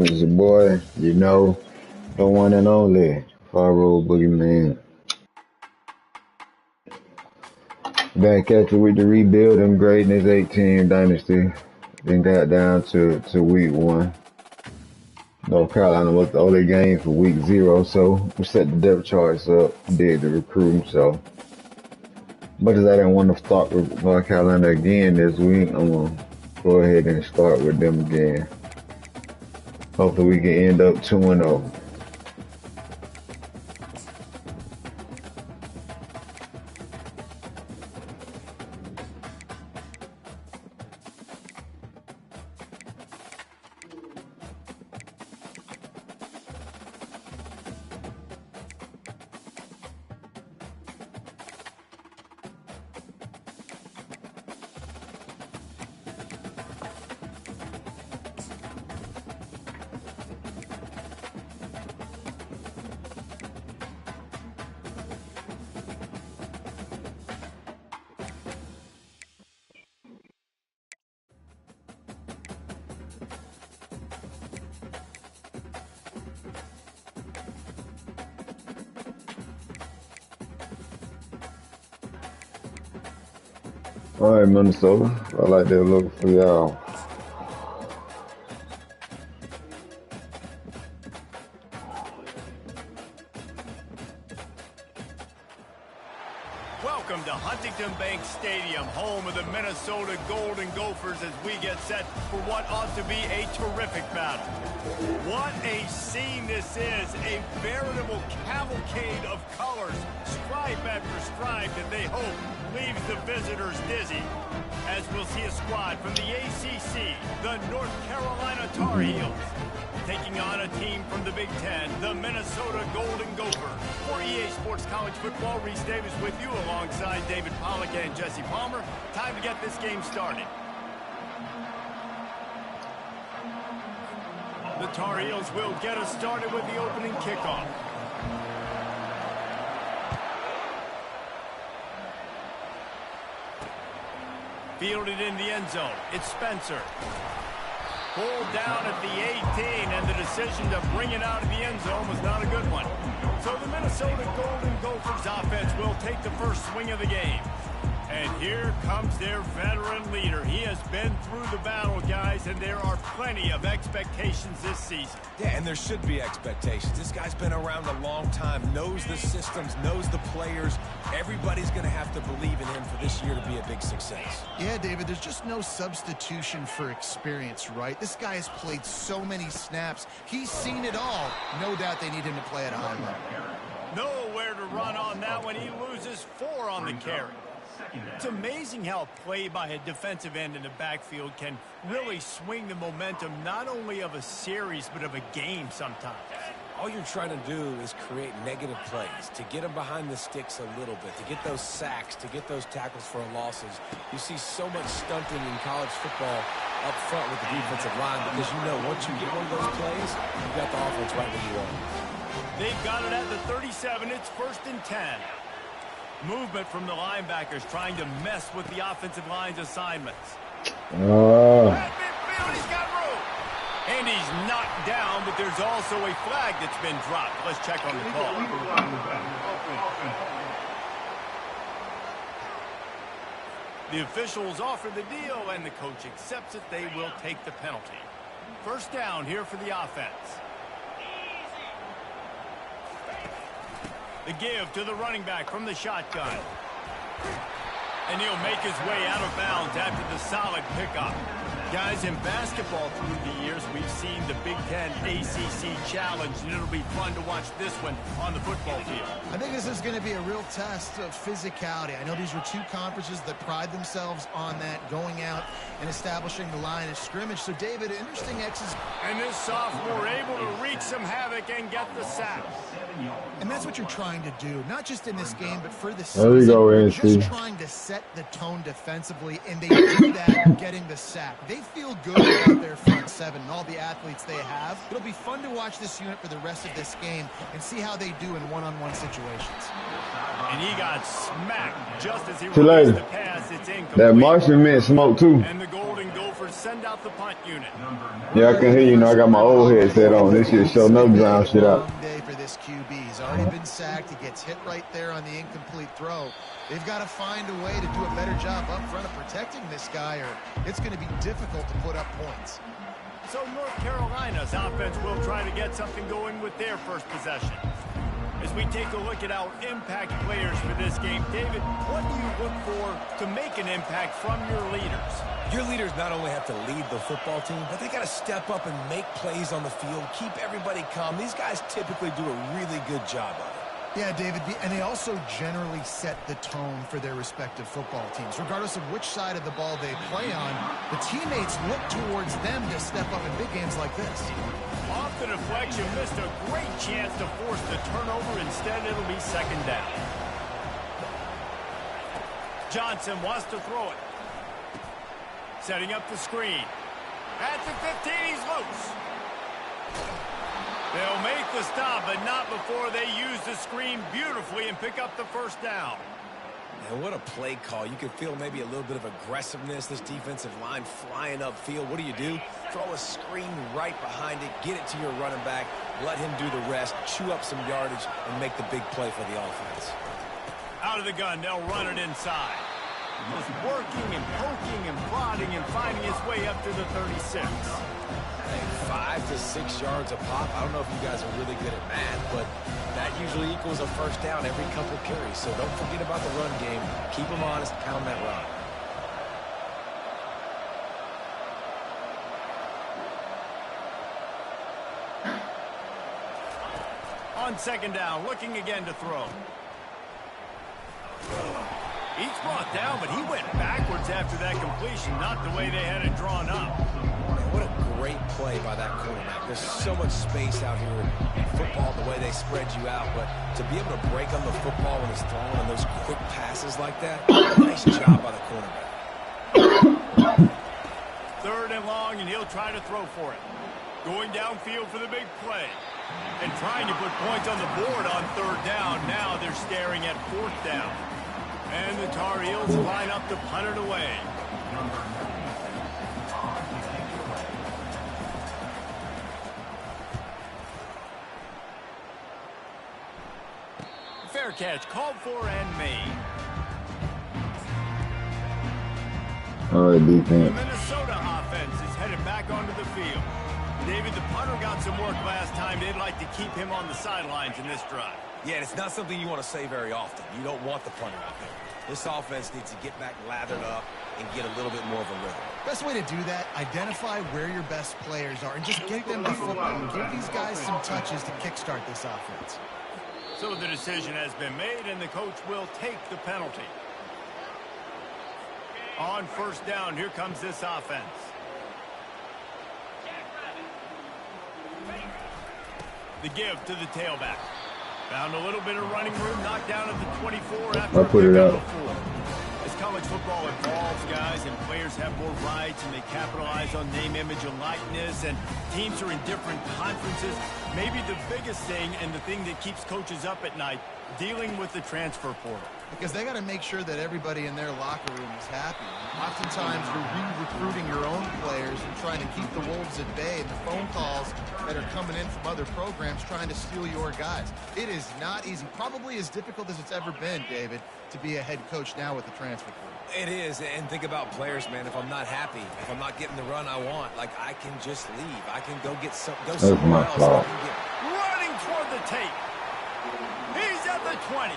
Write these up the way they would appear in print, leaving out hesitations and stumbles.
It's your boy, you know, the one and only, Faro Boogeyman. Back at you with the rebuild and greatness 18 dynasty. Then got down to week 1. North Carolina was the only game for week 0, so we set the depth charts up, did the recruiting. So, much as I didn't want to start with North Carolina again this week, I'm going to go ahead and start with them again. Hopefully we can end up 2-0. All right, Minnesota. I like that look for y'all. Welcome to Huntington Bank Stadium, home of the Minnesota Golden Gophers, as we get set for what ought to be a terrific battle. What a scene this is, a veritable cavalcade of colors, stripe after stripe, that they hope leaves the visitors dizzy. As we'll see a squad from the ACC, the North Carolina Tar Heels, taking on a team from the Big Ten, the Minnesota Golden Gophers. For EA Sports College Football, Reese Davis with you alongside David Pollack and Jesse Palmer. Time to get this game started. The Tar Heels will get us started with the opening kickoff. Fielded in the end zone. It's Spencer. Pulled down at the 18, and the decision to bring it out of the end zone was not a good one. So the Minnesota Golden Gophers offense will take the first swing of the game. And here comes their veteran leader. He has been through the battle, guys, and there are plenty of expectations this season. Yeah, and there should be expectations. This guy's been around a long time, knows the systems, knows the players. Everybody's going to have to believe in him for this year to be a big success. Yeah, David, there's just no substitution for experience, right? This guy has played so many snaps. He's seen it all. No doubt they need him to play at a high level. Nowhere to run on that one. He loses 4 on the carry. It's amazing how play by a defensive end in the backfield can really swing the momentum not only of a series but of a game sometimes. All you're trying to do is create negative plays, to get them behind the sticks a little bit, to get those sacks, to get those tackles for losses. You see so much stunting in college football up front with the defensive line because you know once you get one of those plays, you've got the offense right where you want. They've got it at the 37. It's 1st and 10. Movement from the linebackers trying to mess with the offensive line's assignments. At midfield, he's got room. And he's knocked down, but there's also a flag that's been dropped. Let's check on the call. The officials offer the deal, and the coach accepts it. They will take the penalty. First down here for the offense. The give to the running back from the shotgun. And he'll make his way out of bounds after the solid pickup. Guys, in basketball through the years, we've seen the Big Ten ACC Challenge, and it'll be fun to watch this one on the football field. I think this is going to be a real test of physicality. I know these were 2 conferences that pride themselves on that, going out and establishing the line of scrimmage. So, David, interesting X's. And this sophomore able to wreak some havoc and get the sack. And that's what you're trying to do, not just in this game, but for the There we go, season. Just trying to set the tone defensively, and they do that getting the sack. They feel good about their front 7 and all the athletes they have. It'll be fun to watch this unit for the rest of this game and see how they do in one-on-one situations. And he got smacked just as he released the pass. It's incomplete. That Martian meant smoke too. And the Golden Gophers to send out the punt unit. Yeah, I can hear you. Know I got my old headset on. This shit show no ground shit out. Long day for this QB. He's already been sacked. He gets hit right there on the incomplete throw. They've got to find a way to do a better job up front of protecting this guy, or it's going to be difficult to put up points. So North Carolina's offense will try to get something going with their first possession. As we take a look at our impact players for this game, David, what do you look for to make an impact from your leaders? Your leaders not only have to lead the football team, but they got to step up and make plays on the field, keep everybody calm. These guys typically do a really good job of it. Yeah, David, and they also generally set the tone for their respective football teams. Regardless of which side of the ball they play on, the teammates look towards them to step up in big games like this. Off the deflection, missed a great chance to force the turnover. Instead, it'll be second down. Johnson wants to throw it. Setting up the screen. At the 15, he's loose. They'll make the stop, but not before they use the screen beautifully and pick up the first down. And what a play call. You can feel maybe a little bit of aggressiveness, this defensive line flying upfield. What do? Throw a screen right behind it, get it to your running back, let him do the rest, chew up some yardage, and make the big play for the offense. Out of the gun, they'll run it inside. Just working and poking and prodding and finding his way up to the 36. 5 to 6 yards a pop. I don't know if you guys are really good at math, but that usually equals a first down every couple carries. So don't forget about the run game. Keep them honest, pound that rock. On second down, looking again to throw. He's brought down, but he went backwards after that completion, not the way they had it drawn up. What a great play by that quarterback. There's so much space out here in football, the way they spread you out, but to be able to break on the football when it's thrown on those quick passes like that, nice job by the quarterback. Third and long, and he'll try to throw for it. Going downfield for the big play. And trying to put points on the board on third down. Now they're staring at fourth down. And the Tar Heels line up to punt it away. Fair catch, called for and made. All right, The defense. Minnesota offense is headed back onto the field. David, the punter got some work last time. They'd like to keep him on the sidelines in this drive. Yeah, and it's not something you want to say very often. You don't want the punter out there. This offense needs to get back lathered up and get a little bit more of a rhythm. Best way to do that, identify where your best players are and just get them the football. Give these guys some touches to kickstart this offense. So the decision has been made, and the coach will take the penalty. On first down, here comes this offense. The give to the tailback. Found a little bit of running room, knocked down at the 24 after I'll put it a out. pickup of 4. As college football evolves, guys, and players have more rights, and they capitalize on name, image, and likeness, and teams are in different conferences, maybe the biggest thing and the thing that keeps coaches up at night, dealing with the transfer portal. Because they got to make sure that everybody in their locker room is happy. Oftentimes, you're re-recruiting your own players and trying to keep the Wolves at bay, and the phone calls that are coming in from other programs trying to steal your guys. It is not easy. Probably as difficult as it's ever been, David, to be a head coach now with the transfer portal. It is, and think about players, man. If I'm not happy, if I'm not getting the run I want, like, I can just leave. I can go get somewhere else. fault. Running toward the tape. He's at the 20.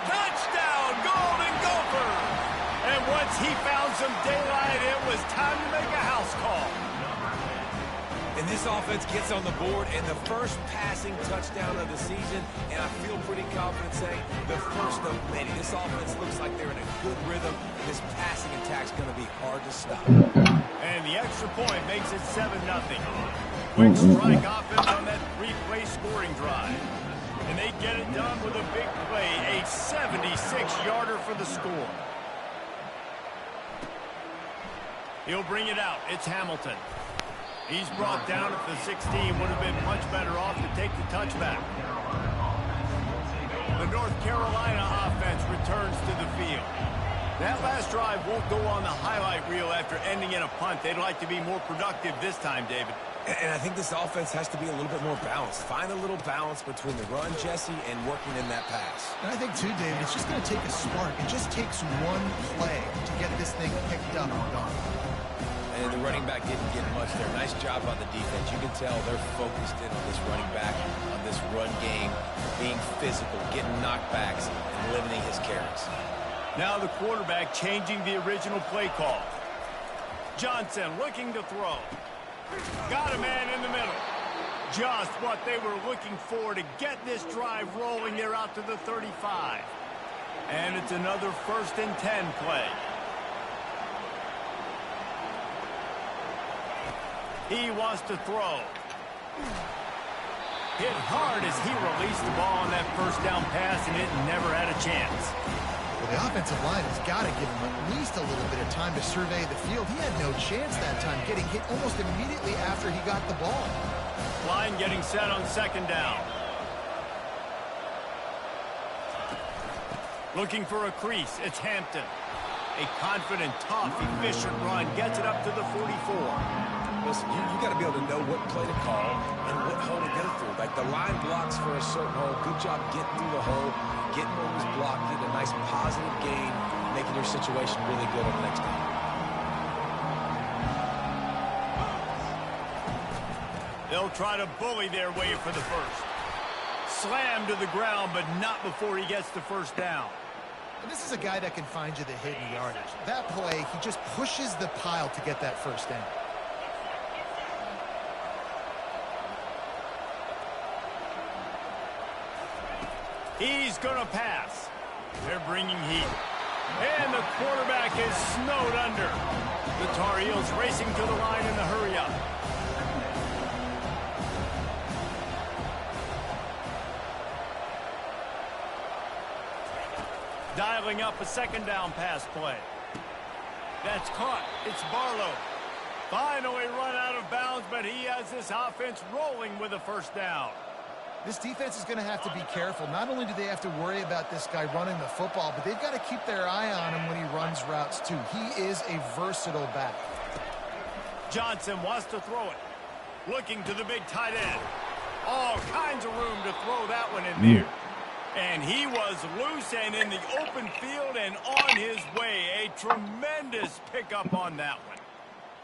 Touchdown, Golden Gophers! And once he found some daylight, it was time to make a house call. And this offense gets on the board, and the first passing touchdown of the season, and I feel pretty confident saying the first of many. This offense looks like they're in a good rhythm, and this passing attack's going to be hard to stop. And the extra point makes it 7-0. Quick strike offense on that 3-play scoring drive. And they get it done with a big play, a 76-yarder for the score. He'll bring it out. It's Hamilton. He's brought down at the 16. Would have been much better off to take the touchback. The North Carolina offense returns to the field. That last drive won't go on the highlight reel after ending in a punt. They'd like to be more productive this time, David. And I think this offense has to be a little bit more balanced. Find a little balance between the run, Jesse, and working in that pass. And I think, too, David, it's just going to take a spark. It just takes one play to get this thing picked up and gone. And the running back didn't get much there. Nice job on the defense. You can tell they're focused in on this running back, on this run game, being physical, getting knockbacks, and limiting his carries. Now the quarterback changing the original play call. Johnson looking to throw. Got a man in the middle. Just what they were looking for to get this drive rolling there out to the 35. And it's another 1st and 10 play. He wants to throw. Hit hard as he released the ball on that 1st down pass, and it never had a chance. Well, the offensive line has got to give him at least a little bit of time to survey the field. He had no chance that time, getting hit almost immediately after he got the ball. Line getting set on 2nd down. Looking for a crease. It's Hampton. A confident, tough, efficient run gets it up to the 44. Listen, you got to be able to know what play to call and what hole to get it through. Like the line blocks for a certain hole. Good job getting through the hole, getting what was blocked, getting a nice positive gain, making your situation really good on the next time. They'll try to bully their way for the 1st. Slammed to the ground, but not before he gets the 1st down. And this is a guy that can find you the hidden yardage. That play, he just pushes the pile to get that 1st down. He's going to pass. They're bringing heat. And the quarterback is snowed under. The Tar Heels racing to the line in the hurry-up. Dialing up a 2nd down pass play. That's caught. It's Barlow. Finally run out of bounds, but he has this offense rolling with a 1st down. This defense is going to have to be careful. Not only do they have to worry about this guy running the football, but they've got to keep their eye on him when he runs routes, too. He is a versatile back. Johnson wants to throw it. Looking to the big tight end. All kinds of room to throw that one in there. And he was loose and in the open field and on his way. A tremendous pickup on that one.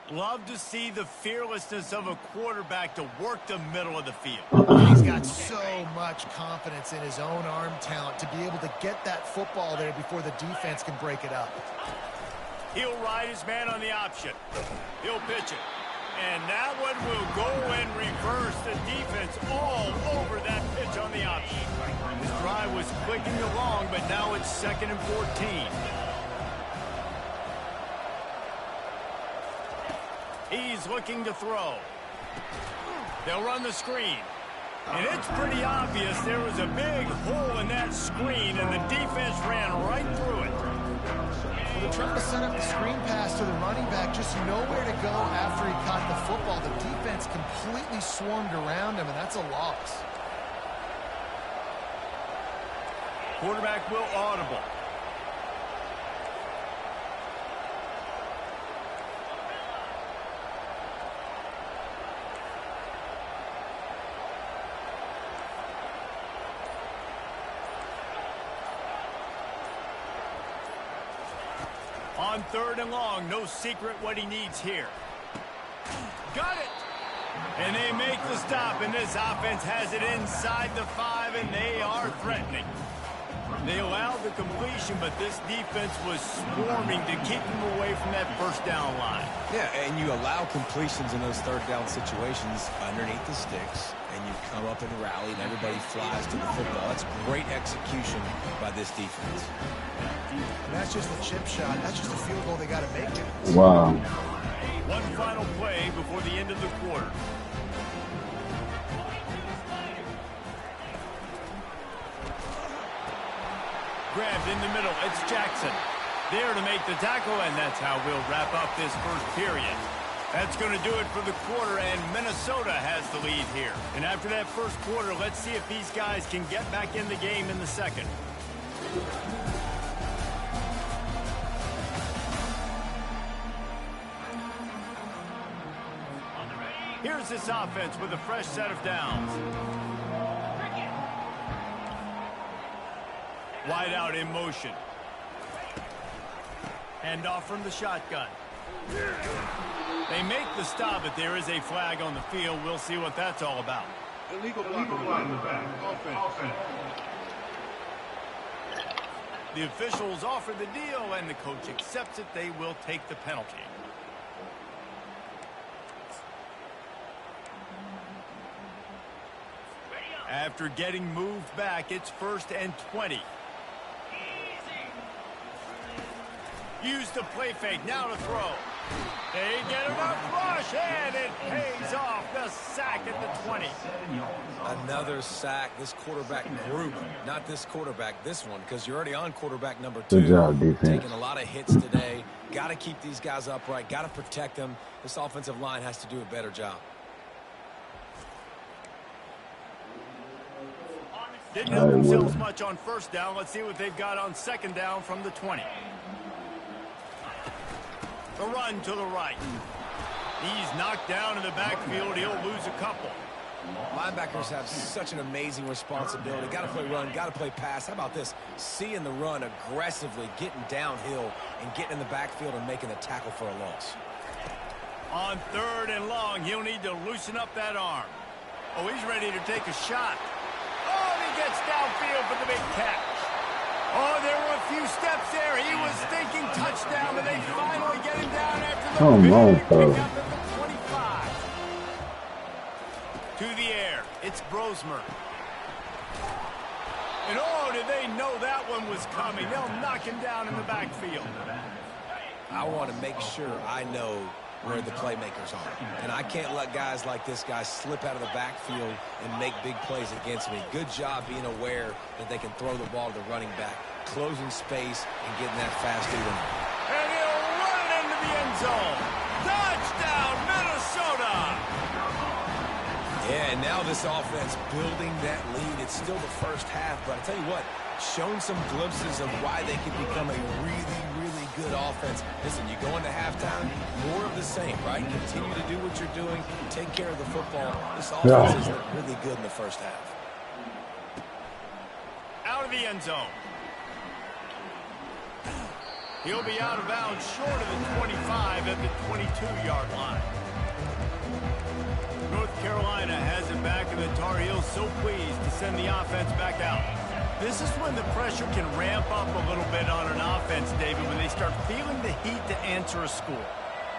Love to see the fearlessness of a quarterback to work the middle of the field. He's got so much confidence in his own arm talent to be able to get that football there before the defense can break it up. He'll ride his man on the option. He'll pitch it. And that one will go and reverse the defense all over that pitch on the option. His drive was clicking along, but now it's 2nd and 14. He's looking to throw. They'll run the screen. And it's pretty obvious there was a big hole in that screen, and the defense ran right through it. Well, they're trying to set up the screen pass to the running back, just nowhere to go after he caught the football. The defense completely swarmed around him, and that's a loss. Quarterback will audible. On 3rd and long, no secret what he needs here. Got it! And they make the stop, and this offense has it inside the 5, and they are threatening. They allowed the completion, but this defense was swarming to keep them away from that 1st down line. Yeah, and you allow completions in those 3rd down situations underneath the sticks, and you come up and rally, and everybody flies to the football. That's great execution by this defense. And that's just a chip shot. That's just a field goal they got to make. Wow. One final play before the end of the quarter. Grabbed in the middle. It's Jackson. There to make the tackle, and that's how we'll wrap up this 1st period. That's going to do it for the quarter, and Minnesota has the lead here. And after that 1st quarter, let's see if these guys can get back in the game in the 2nd. leaves this offense with a fresh set of downs. Wide out in motion. Hand off from the shotgun. They make the stop, but there is a flag on the field. We'll see what that's all about. Illegal flag in the back. Offense. The officials offer the deal, and the coach accepts it. They will take the penalty. After getting moved back, it's 1st and 20. Use the play fake, now to throw. They get enough rush, and it pays off. The sack at the 20. Another sack. This quarterback group, not this quarterback, this one, because you're already on quarterback number 2. Good job, defense. Taking a lot of hits today. Got to keep these guys upright. Got to protect them. This offensive line has to do a better job. Didn't help themselves much on 1st down. Let's see what they've got on 2nd down from the 20. The run to the right. He's knocked down in the backfield. He'll lose a couple. Linebackers have such an amazing responsibility. Got to play run, got to play pass. How about this? Seeing the run aggressively, getting downhill, and getting in the backfield and making the tackle for a loss. On 3rd and long, he'll need to loosen up that arm. Oh, he's ready to take a shot. Oh, and he gets downfield for the big catch. Oh, there were a few steps there. He was thinking touchdown, but they finally get him down after the big pickup at the 25. To the air, it's Brosmer. And oh, did they know that one was coming. They'll knock him down in the backfield. I want to make sure I know where the playmakers are. And I can't let guys like this guy slip out of the backfield and make big plays against me. Good job being aware that they can throw the ball to the running back, closing space, and getting that fast to them. And he'll run it into the end zone. Touchdown, Minnesota! Yeah, and now this offense building that lead. It's still the 1st half, but I tell you what, shown some glimpses of why they can become a really, really good offense. Listen, you go into halftime, more of the same, right? Continue to do what you're doing, take care of the football. This offense is really good in the 1st half. Out of the end zone. He'll be out of bounds short of the 25 at the 22-yard line. North Carolina has it back, and the Tar Heels so pleased to send the offense back out. This is when the pressure can ramp up a little bit on an offense, David, when they start feeling the heat to answer a score.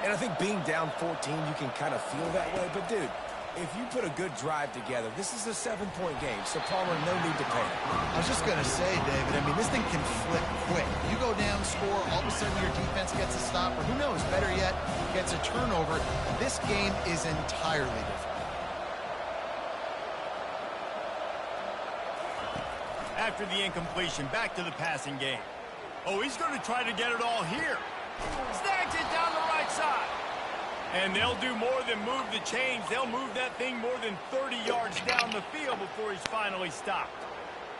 And I think being down 14, you can kind of feel that way. But, dude, if you put a good drive together, this is a 7-point game, so Palmer, no need to panic. I was just going to say, David, I mean, this thing can flip quick. You go down, score, all of a sudden your defense gets a stop, or who knows, better yet, gets a turnover. This game is entirely different. After the incompletion, back to the passing game. Oh, he's going to try to get it all here. Snags it down the right side. And they'll do more than move the chains. They'll move that thing more than 30 yards down the field before he's finally stopped.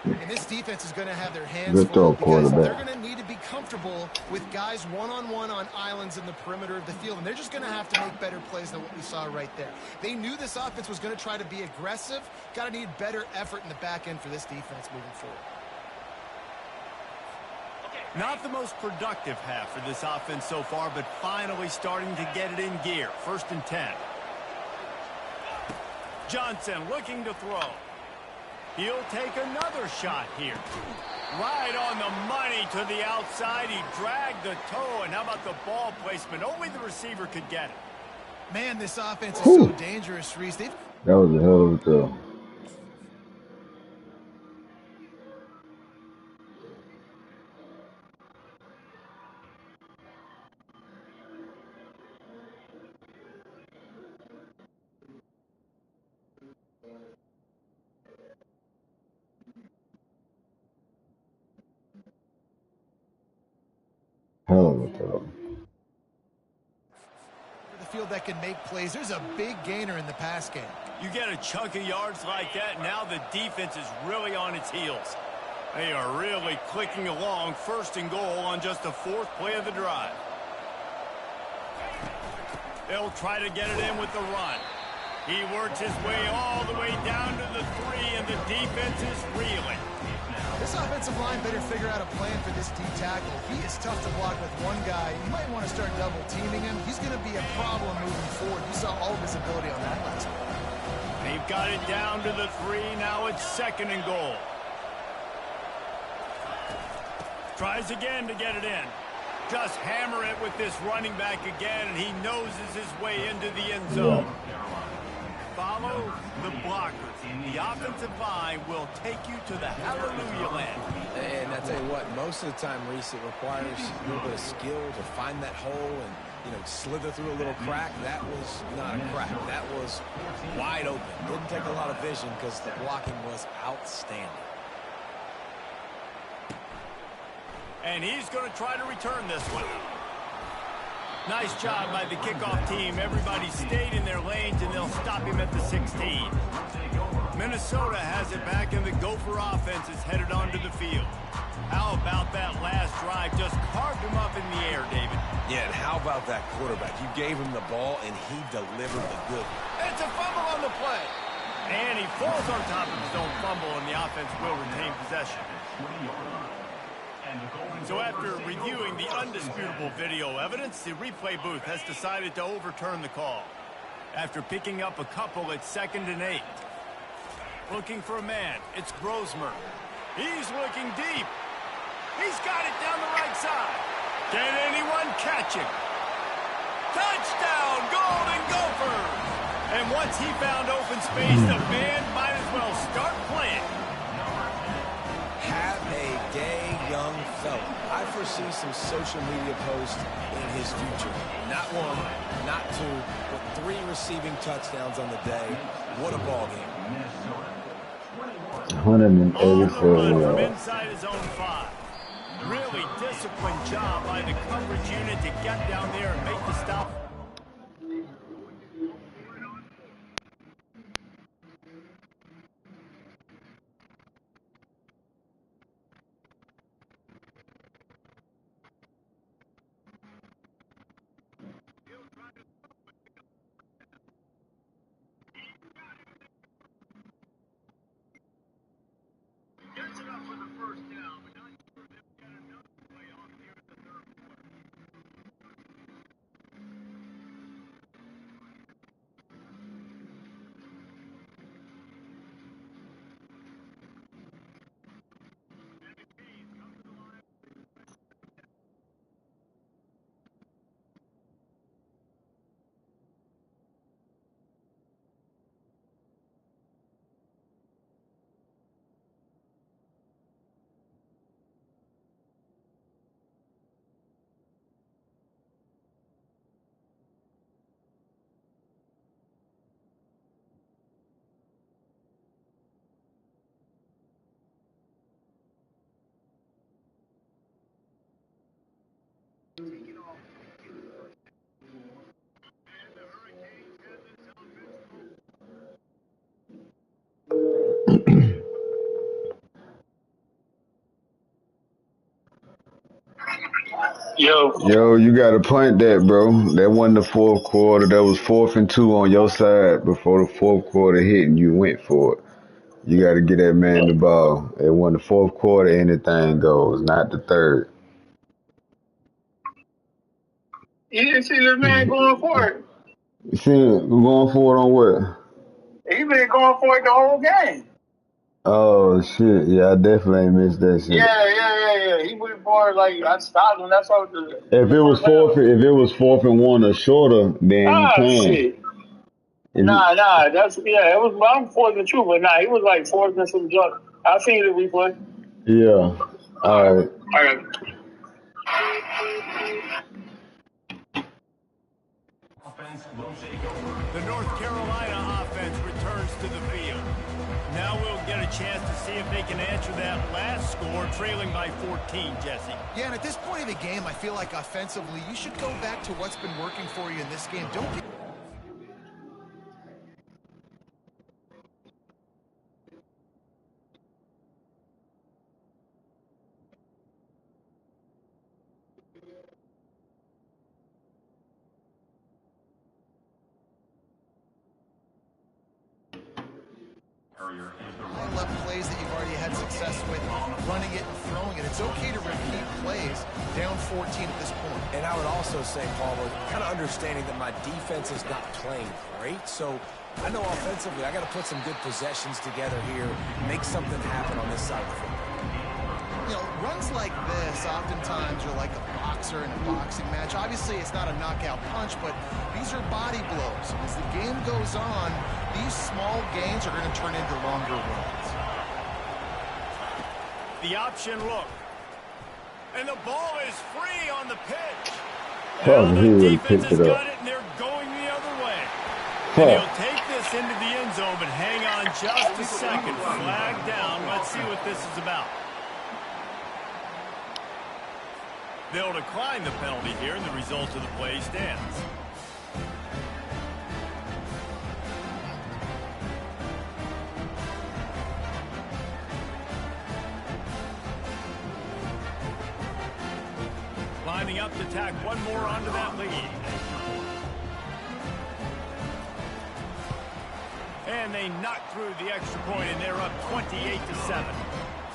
And this defense is going to have their hands full because they're going to need to be comfortable with guys one-on-one on islands in the perimeter of the field. And they're just going to have to make better plays than what we saw right there. They knew this offense was going to try to be aggressive. Got to need better effort in the back end for this defense moving forward. Not the most productive half for this offense so far, but finally starting to get it in gear. 1st and 10. Johnson looking to throw. He'll take another shot here. Right on the money to the outside. He dragged the toe, and how about the ball placement? Only the receiver could get it. Man, this offense is so dangerous, Reese. That was a hell of a throw. Hell of a throw. The field that can make plays. There's a big gainer in the pass game. You get a chunk of yards like that, now the defense is really on its heels. They are really clicking along. 1st and goal on just the 4th play of the drive. They'll try to get it in with the run. He works his way all the way down to the 3, and the defense is reeling. This offensive line better figure out a plan for this D tackle. He is tough to block with one guy. You might want to start double teaming him. He's going to be a problem moving forward. You saw all of his ability on that last one. They've got it down to the 3. Now it's 2nd and goal. Tries again to get it in. Just hammer it with this running back again, and he noses his way into the end zone. Follow the blockers. The offensive line will take you to the hallelujah land. And I tell you what, most of the time, Reese, it requires a little bit of skill to find that hole and, you know, slither through a little crack. That was not a crack. That was wide open. Didn't take a lot of vision because the blocking was outstanding. And he's going to try to return this one. Nice job by the kickoff team. Everybody stayed in their lanes, and they'll stop him at the 16. Minnesota has it back, and the Gopher offense is headed onto the field. How about that last drive? Just carved him up in the air, David. Yeah, and how about that quarterback? You gave him the ball, and he delivered the good. It's a fumble on the play. And he falls on top of his own fumble, and the offense will retain possession. So after reviewing the undisputable video evidence, the replay booth has decided to overturn the call. After picking up a couple at 2nd and 8. Looking for a man. It's Grosmer. He's looking deep. He's got it down the right side. Can anyone catch him? Touchdown, Golden Gophers! And once he found open space, the band might as well start playing. Have a day, young fella. I foresee some social media posts in his future. Not 1, not 2, but 3 receiving touchdowns on the day. What a ball game. 184 From yards. inside his own 5. Really disciplined job by the coverage unit to get down there and make the stop. Yo, you got to punt that, bro. That wasn't the 4th quarter. That was 4th and 2 on your side before the 4th quarter hit, and you went for it. You got to get that man the ball. It wasn't the 4th quarter, anything goes, not the 3rd. You didn't see this man going for it. You see him going for it on what? He been going for it the whole game. Oh, shit. Yeah, I definitely ain't missed that shit. Yeah. He went for it like I stopped him. That's all. If it was 4th and 1 or shorter, then you can. Shit. Nah. That's it was. I'm 4th and 2, but nah, he was like 4th and some junk. I seen the replay. Yeah. All right. All right. The North Carolina offense returns to the field. Now we'll get a chance to see if they can answer that last score, trailing by 14, Jesse. Yeah, and at this point of the game, I feel like offensively, you should go back to what's been working for you in this game. Don't get... High-level plays that you've already had success with, running it and throwing it. It's okay to repeat plays down 14 at this point. And I would also say, Palmer, kind of understanding that my defense is not playing great, so I know offensively I got to put some good possessions together here, make something happen on this side of the football. You know, runs like this oftentimes are like a boxer in a boxing match. Obviously, it's not a knockout punch, but these are body blows. As the game goes on, these small gains are going to turn into longer runs. The option look. And the ball is free on the pitch. Oh, Now he the really defense picked has it got up. it, and they're going the other way. Huh. And he'll take this into the end zone, but hang on just a second. Flag down. Let's see what this is about. They'll decline the penalty here, and the result of the play stands. Lining up to tack one more onto that lead. And they knock through the extra point, and they're up 28-7.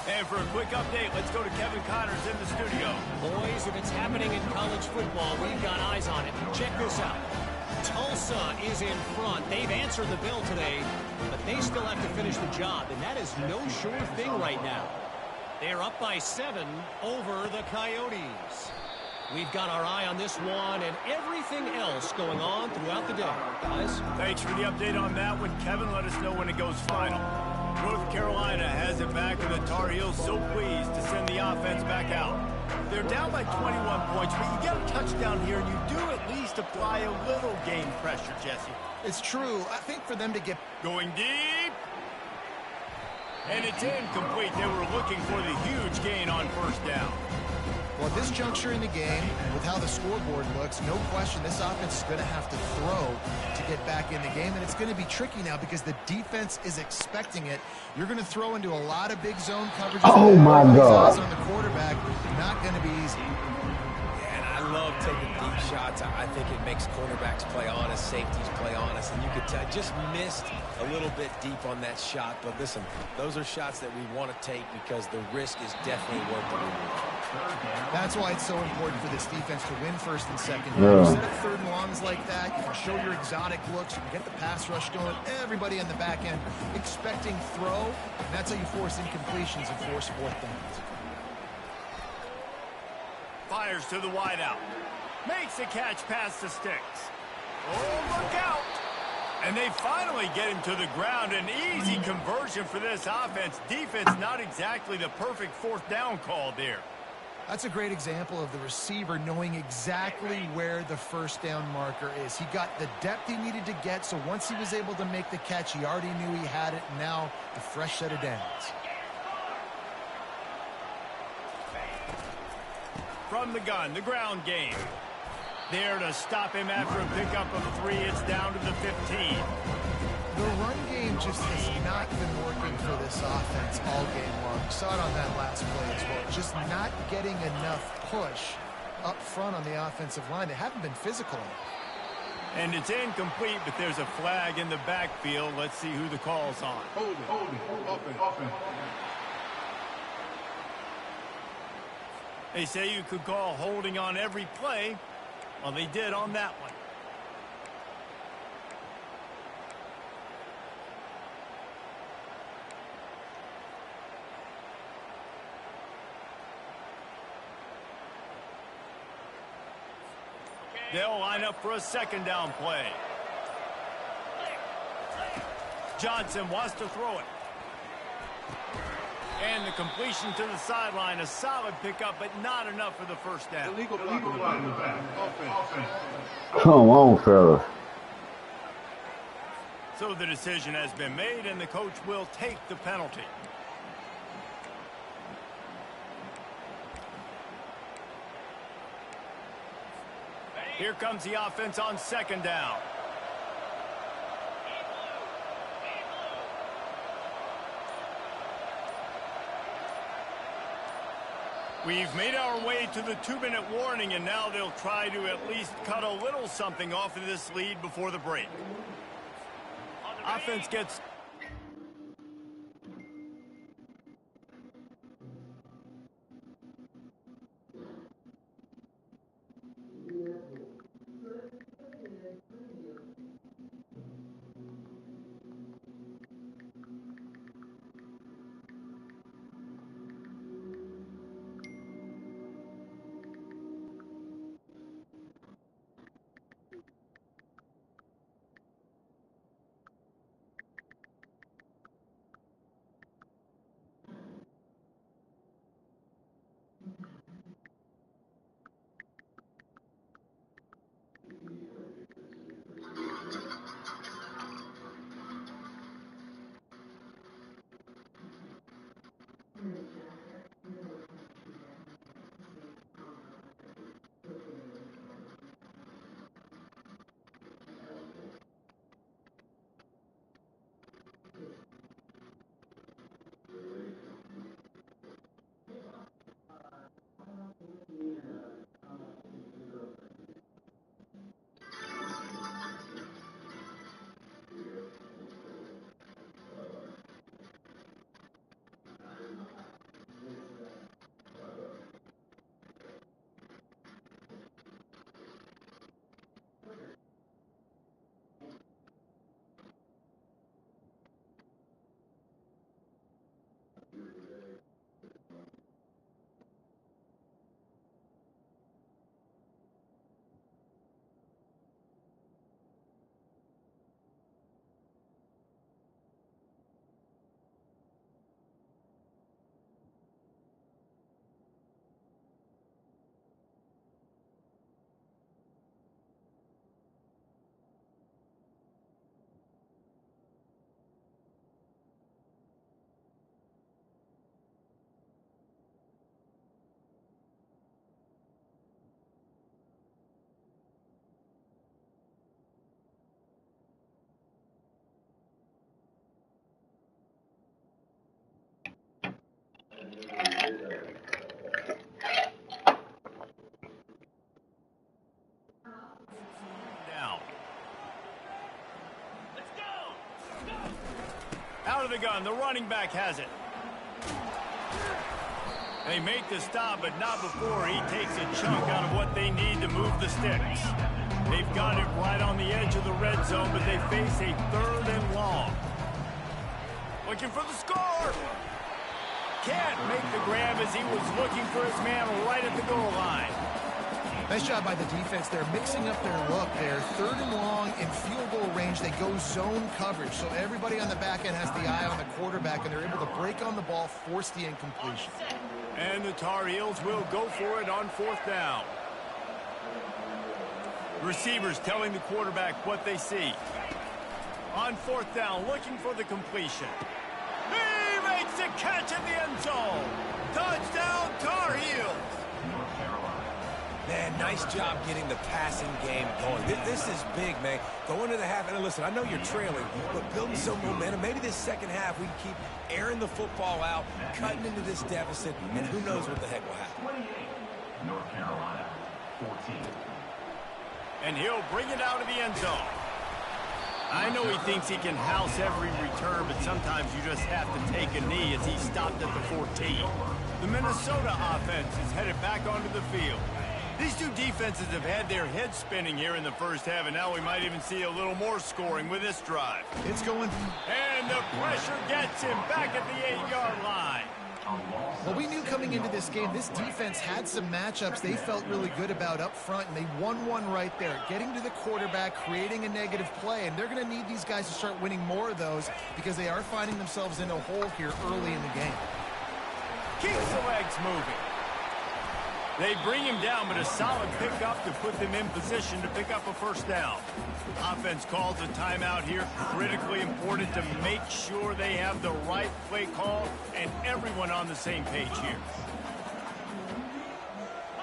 And for a quick update, let's go to Kevin Connors in the studio. Boys, if it's happening in college football, we've got eyes on it. Check this out. Tulsa is in front. They've answered the bell today, but they still have to finish the job, and that is no sure thing right now. They're up by 7 over the Coyotes. We've got our eye on this one and everything else going on throughout the day. Guys? Thanks for the update on that one. Kevin, let us know when it goes final. North Carolina has it back, and the Tar Heels so pleased to send the offense back out. They're down by 21 points, but you get a touchdown here, and you do at least apply a little game pressure, Jesse. It's true. I think for them to get Going deep. And it's incomplete. They were looking for the huge gain on first down. Well, at this juncture in the game, with how the scoreboard looks, no question this offense is going to have to throw to get back in the game, and it's going to be tricky now because the defense is expecting it. You're going to throw into a lot of big zone coverage. Oh, my God. On the quarterback, not going to be easy. Yeah, and I love taking deep shots. I think it makes cornerbacks play honest, safeties play honest, and you could tell just missed a little bit deep on that shot. But listen, those are shots that we want to take because the risk is definitely worth the reward. That's why it's so important for this defense to win first and second. Yeah. You set up third and longs like that, you can show your exotic looks, you can get the pass rush going, everybody on the back end expecting throw, and that's how you force incompletions and force fourth downs. Fires to the wideout. Makes a catch past the sticks. Oh, look out. And they finally get him to the ground. An easy conversion for this offense. Defense not exactly the perfect fourth down call there. That's a great example of the receiver knowing exactly where the first down marker is. He got the depth he needed to get, so once he was able to make the catch, he already knew he had it, and now a fresh set of downs. From the gun, the ground game. There to stop him after a pickup of 3. It's down to the 15. The run game just has not been working for this offense all game long. You saw it on that last play as well. Just not getting enough push up front on the offensive line. They haven't been physical enough. And it's incomplete, but there's a flag in the backfield. Let's see who the call's on. Holding. They say you could call holding on every play. Well, they did on that one. They'll line up for a second down play. Johnson wants to throw it. And the completion to the sideline, a solid pickup, but not enough for the first down. Illegal block in the back. Offense. Come on, fella. So the decision has been made, and the coach will take the penalty. Here comes the offense on second down. We've made our way to the 2-minute warning, and now they'll try to at least cut a little something off of this lead before the break. Offense gets... Out of the gun, the running back has it. They make the stop, but not before he takes a chunk out of what they need to move the sticks. They've got it right on the edge of the red zone, but they face a 3rd and long. Looking for the score. Can't make the grab as he was looking for his man right at the goal line. Nice job by the defense. They're mixing up their look. They're 3rd and long in field goal range. They go zone coverage, so everybody on the back end has the eye on the quarterback, and they're able to break on the ball, force the incompletion. And the Tar Heels will go for it on 4th down. Receivers telling the quarterback what they see. On 4th down, looking for the completion. He makes the catch in the end zone. Touchdown, Tar Heels. Man, nice job getting the passing game going. This is big, man. Going to the half, and listen, I know you're trailing, but building some momentum. Maybe this second half we can keep airing the football out, cutting into this deficit, and who knows what the heck will happen. North Carolina, 14. And he'll bring it out of the end zone. I know he thinks he can house every return, but sometimes you just have to take a knee as he stopped at the 14. The Minnesota offense is headed back onto the field. These two defenses have had their heads spinning here in the first half, and now we might even see a little more scoring with this drive. It's going. And the pressure gets him back at the 8-yard line. Well, we knew coming into this game, this defense had some matchups they felt really good about up front, and they won one right there, getting to the quarterback, creating a negative play, and they're going to need these guys to start winning more of those because they are finding themselves in a hole here early in the game. Keeps the legs moving. They bring him down, but a solid pickup to put them in position to pick up a 1st down. Offense calls a timeout here. Critically important to make sure they have the right play call and everyone on the same page here.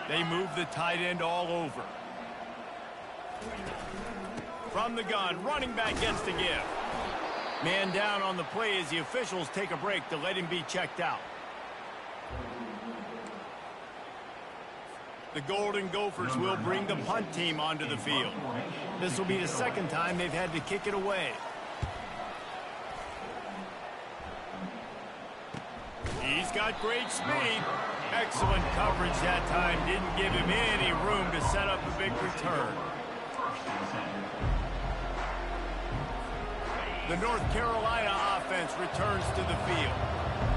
They move the tight end all over. From the gun, running back gets the give. Man down on the play as the officials take a break to let him be checked out. The Golden Gophers will bring the punt team onto the field. This will be the 2nd time they've had to kick it away. He's got great speed. Excellent coverage that time. Didn't give him any room to set up a big return. The North Carolina offense returns to the field.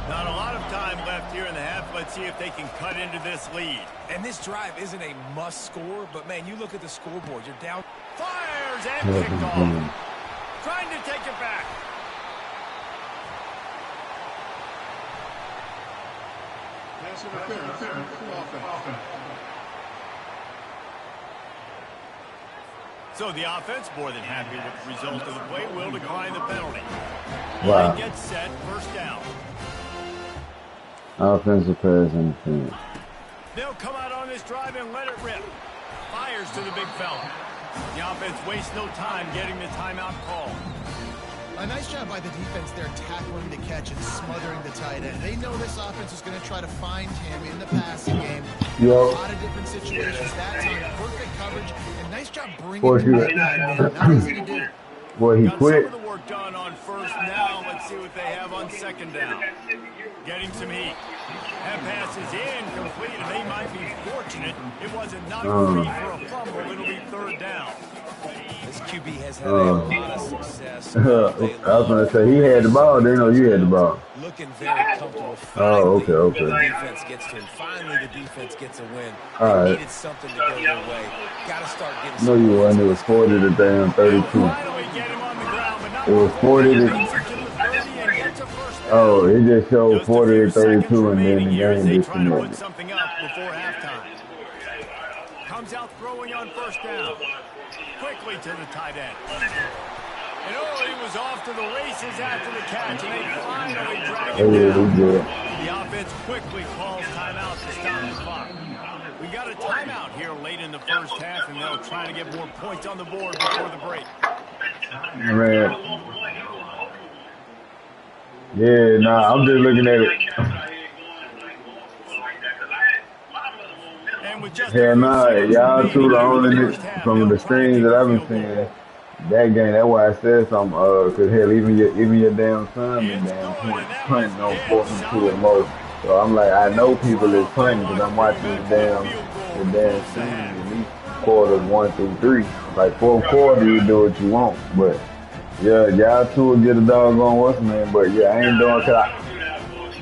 Not a lot of time left here in the half. Let's see if they can cut into this lead. And this drive isn't a must score, but man, you look at the scoreboard, you're down. Fires and picked off. Trying to take it back. Pass interference. Offense. So the offense, more than happy with the result of the play, will decline the penalty. Wow. Line gets set, 1st down. Offensive pass interference. They'll come out on this drive and let it rip. Fires to the big fella. The offense wastes no time getting the timeout call. A nice job by the defense there, tackling the catch and smothering the tight end. They know this offense is going to try to find him in the passing game. A lot of different situations that time. Perfect coverage, and nice job bringing him back. Not easy to do. Boy, he Got quit. some of the work done on first down. Let's see what they have on second down. Getting some heat. That pass is incomplete, and they might be fortunate it wasn't not free for a fumble. It'll be third down. This QB has had a lot of success. I was going to say, he had the ball. They know you had the ball. Looking very comfortable. Oh, okay. The defense gets to him. Finally, the defense gets a win. All right. They needed something to go their way. Got to start getting. No, you wasn't. It was 40 to damn 32. It was 40 to. Oh, it just showed 40 to 32, and then the game disconnected. Something up before halftime. Comes out throwing on first down. Quickly to the tight end. And he was off to the races after the catch, and they finally drag him down. The offense quickly calls timeout to stop the clock. We got a timeout here late in the first half, and they'll try to get more points on the board before the break. Man. Yeah, nah, I'm just looking at it. Yeah, nah, y'all two the only from the screens that I've been seeing that game. That's why I said something. Cause hell, even your damn son been damn punting on 4th and 2 and more. So I'm like, I know people is punting because I'm watching the damn scene. At least quarters 1 through 3. Like 4th quarter, you do what you want, but. Yeah, y'all two will get a doggone what's name, but yeah, I ain't doing cause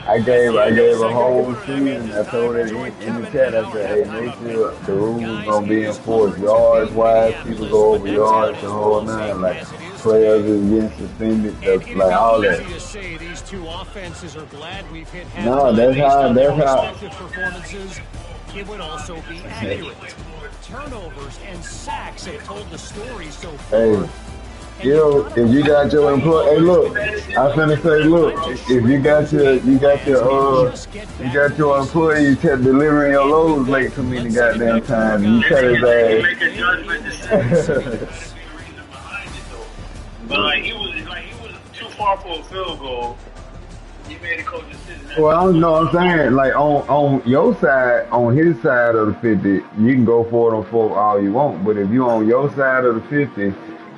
I gave a whole season. I told it in the chat. I said, hey, make sure the rules gonna be enforced. Yards wise, people go over yards the whole nine. Like players is getting suspended, like all that. No, that's how. It would also be accurate. Turnovers and sacks have told the story so far. Hey. Yo, if you got your employee, hey look, I finna say, look, if you got your employee, you kept delivering your loads late to me the goddamn time, and you cut his ass. Make a judgment decision. But like he was too far for a field goal. He made a coach decision. Well, I don't know what I'm saying. Like on your side, on his side of the 50, you can go for it on 4 all you want. But if you on your side of the 50.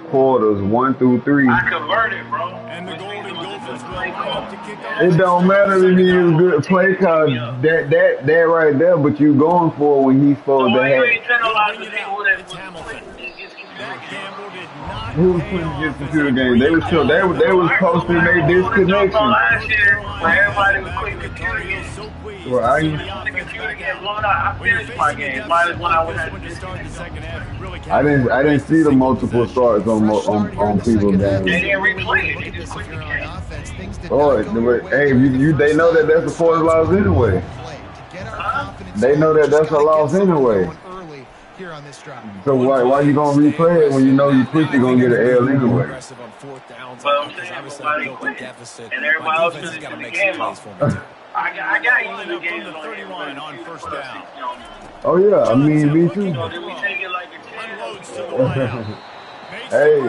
Quarters 1 through 3. I converted, bro. And the Golden Gophers will line up to kick off. It don't matter to me if good play cause that right there, but you going for it when he's supposed to have. Who was playing against the computer game? They was sure they was posting their disconnection. Last year, when everybody was quitting computer games. Well, I finished my game. Minus when I was at I didn't see the multiple starts on people's games. They didn't replay it. They just quit the game. Oh, hey, they know that that's a forced loss anyway. They know that that's a loss anyway. So why you gonna replay it when you know you quickly gonna get an L anyway? Well, I'm saying everybody quit, and everybody else finished the game off. I got you in the game on 31 on first down. Oh yeah, I mean me too. Did we take it like a 10? Hey.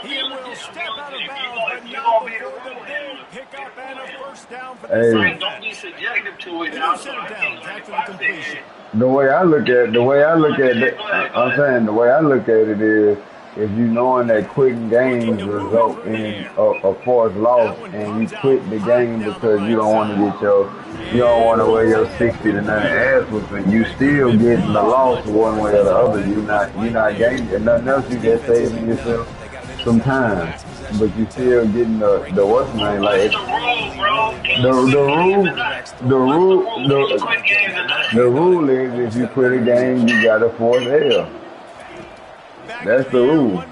He will step out of bounds, but not before the big pickup and a first down for the defense. Don't be subjective to it. 2 set downs after the completion. The way I look at it, I'm saying the way I look at it is, if you knowing that quitting games result in a forced loss, and you quit the game because you don't want to wear your 60 to 90 ass whooping, you still getting the loss one way or the other. You're not gaining, and nothing else. You just saving yourself some time, but you still getting the what's name, like the rule is if you quit a game, you got to force L. That's the rule.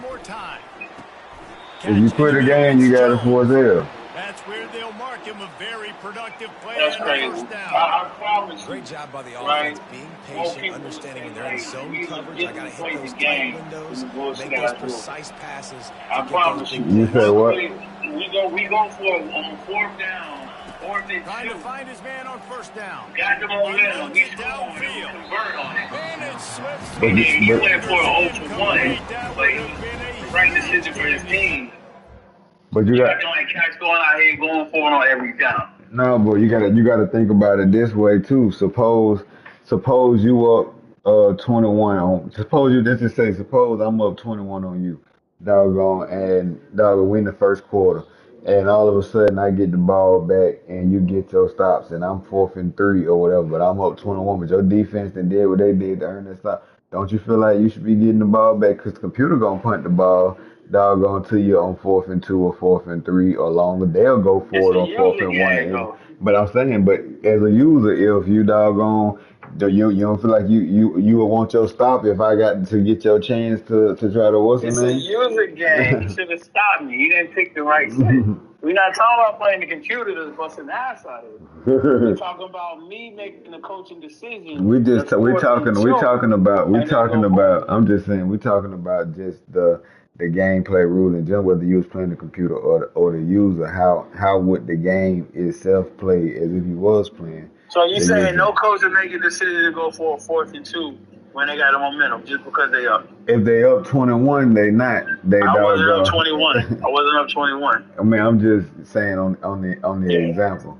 If you quit a game, you got to force L. That's where they'll mark him a very productive play. That's crazy. I promise you. Great job by the offense, being patient, understanding when they're in zone coverage. I got to hit those tight windows, make those precise passes. I promise you. You said what? We go for on 4th down. Trying to find his man on first down. Got the momentum. It downfield. Convert on it. And it slips. But He went for an 0 for 1, but he was the right decision for his team. But you got like cats going out here going for it on every down. no, but you gotta think about it this way too. Suppose you up 21 on. Suppose you just say suppose I'm up 21 on you, doggone, and dog win the first quarter, and all of a sudden I get the ball back and you get your stops and I'm 4th and 3 or whatever, but I'm up 21. But your defense then did what they did to earn that stop. Don't you feel like you should be getting the ball back? Because the computer gonna punt the ball, doggone, to you on 4th and 2 or 4th and 3 or longer. They'll go for it on 4th and 1. But I'm saying, but as a user, if you doggone, you don't feel like you would want your stop if I got to get your chance to try to what's the name? It's a user game. You should have stopped me. You didn't pick the right set. We're not talking about playing the computer that's busting ass out of it. We're talking about me making a coaching decision. we're talking about. I'm just saying we're talking about just the gameplay rule and just whether you was playing the computer or the user. How would the game itself play as if you was playing? So you saying no coach would make a decision to go for a 4th and 2 when they got the momentum just because they up? If they up 21, they not. I wasn't up 21. I wasn't up 21. I mean, I'm just saying on the example.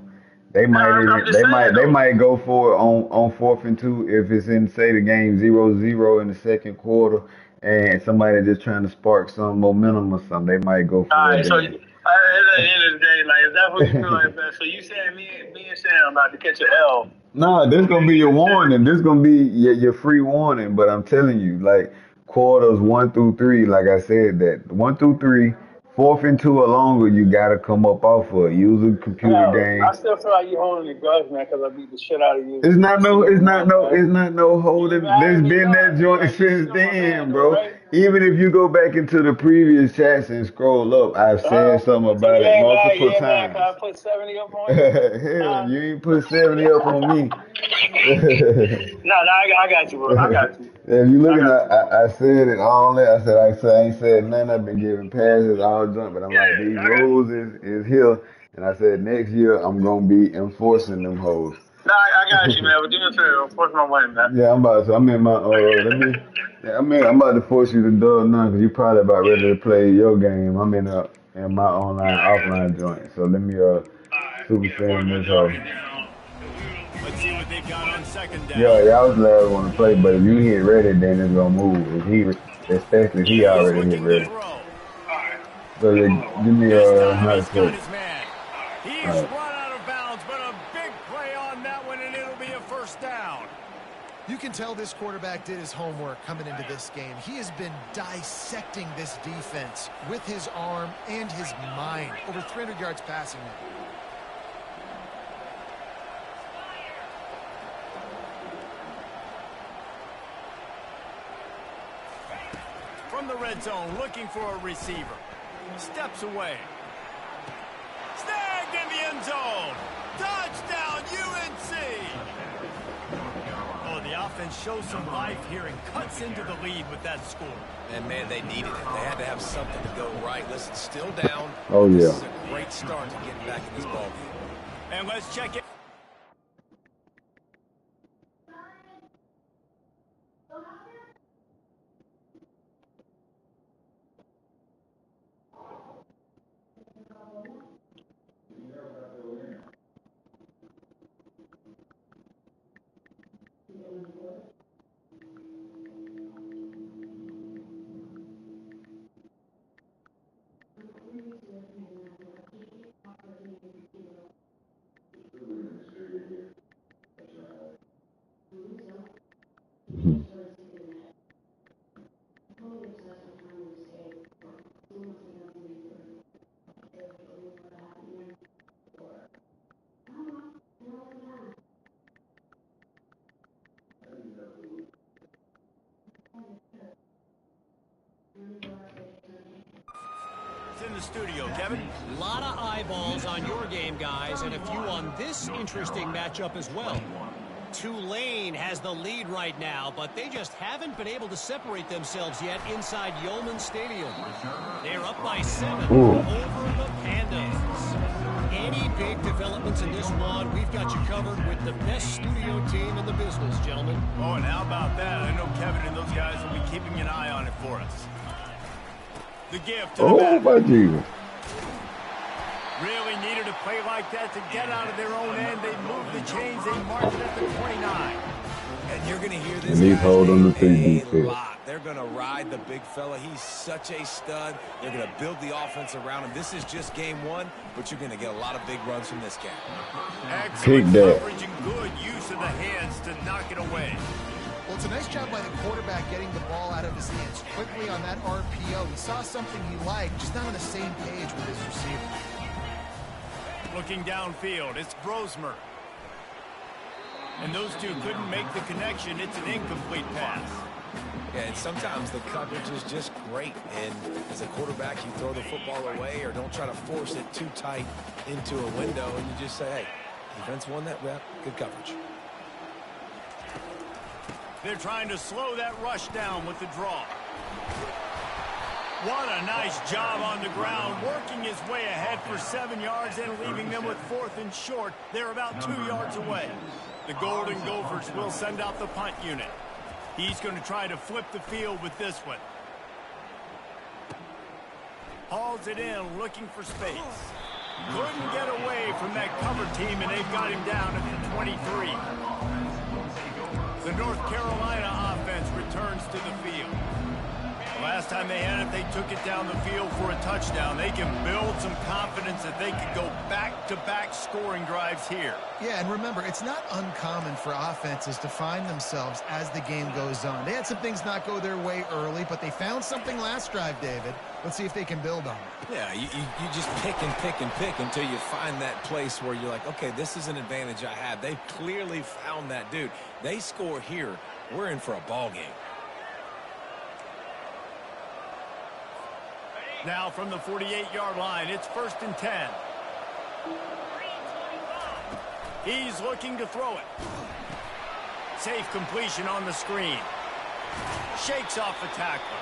They might go for it on 4th and 2 if it's in, say, the game 0-0 in the second quarter and somebody just trying to spark some momentum or something. They might go for it. All right, so at the end of the day, like, if that's what you feel like best, so you saying me and Sam about to catch an L? No, this gonna be your warning. This gonna be your free warning. But I'm telling you, like quarters 1 through 3, like I said, that 1 through 3, 4th and 2 or longer, you gotta come up off of it. Use a computer game. I still feel like you holding the grudge, man, because I beat the shit out of you. It's not no holding. There's been that joint since then, bro. Right? Even if you go back into the previous chats and scroll up, I've said something about it multiple times. I put 70 up on you? Hell, you ain't put 70 up on me. No, I got you, bro. I got you. If you looking at, I said it all that. I ain't said nothing. I've been giving passes all junk, but I'm like, these rules is here. And I said next year I'm gonna be enforcing them hoes. No, I got you, man. But do me a favor, enforce my way, man. Yeah, I'm in my I'm about to force you to dub now because you probably about ready to play your game. I'm in my online offline joint. So let me super fan this hoe. Let's see what they got on second down. Yeah, y'all was the last one to play, but if you hit ready, then it's gonna move. Especially if he already hit ready. So give me another play. He's run out of bounds, but a big play on that one, and it'll be a first down. You can tell this quarterback did his homework coming into this game. He has been dissecting this defense with his arm and his mind. Over 300 yards passing now. From the red zone, looking for a receiver. Steps away. Snagged in the end zone. Touchdown, UNC. Oh, the offense shows some life here and cuts into the lead with that score. And, man, they needed it. They had to have something to go right. Listen, still down. Oh, yeah. This is a great start to getting back in this ballgame. And let's check it. In the studio, Kevin. A lot of eyeballs on your game, guys, and a few on this interesting matchup as well. Tulane has the lead right now, but they just haven't been able to separate themselves yet inside Yeoman Stadium. They're up by 7 over the Pandas. Any big developments in this one. We've got you covered with the best studio team in the business, gentlemen. Oh, and how about that? I know Kevin and those guys will be keeping an eye on it for us. The gift to the back. my Jesus. Really needed a play like that to get out of their own end. They moved the chains. They marked it at the 29. And you're going to hear this And he's holding the a defense. lot. They're going to ride the big fella. He's such a stud. They're going to build the offense around him. This is just game one, but you're going to get a lot of big runs from this guy. Excellent coverage and good use of the hands to knock it away. Well, it's a nice job by the quarterback getting the ball out of his hands quickly on that RPO. He saw something he liked, just not on the same page with his receiver. Looking downfield, it's Brosmer. And those two couldn't make the connection. It's an incomplete pass. Yeah, and sometimes the coverage is just great. And as a quarterback, you throw the football away or don't try to force it too tight into a window. And you just say, hey, defense won that rep. Good coverage. They're trying to slow that rush down with the draw. What a nice job on the ground, working his way ahead for 7 yards and leaving them with 4th and short. They're about 2 yards away. The Golden Gophers will send out the punt unit. He's going to try to flip the field with this one. Hauls it in, looking for space. Couldn't get away from that cover team, and they've got him down at the 23. The North Carolina offense returns to the field. Last time they had it, they took it down the field for a touchdown. They can build some confidence that they could go back-to-back scoring drives here. Yeah, and remember, it's not uncommon for offenses to find themselves as the game goes on. They had some things not go their way early, but they found something last drive, David. Let's see if they can build on it. Yeah, you just pick and pick and pick until you find that place where you're like, okay, this is an advantage I have. They've clearly found that, dude. They score here, we're in for a ball game. Now from the 48-yard line, it's 1st and 10. He's looking to throw it. Safe completion on the screen. Shakes off the tackler.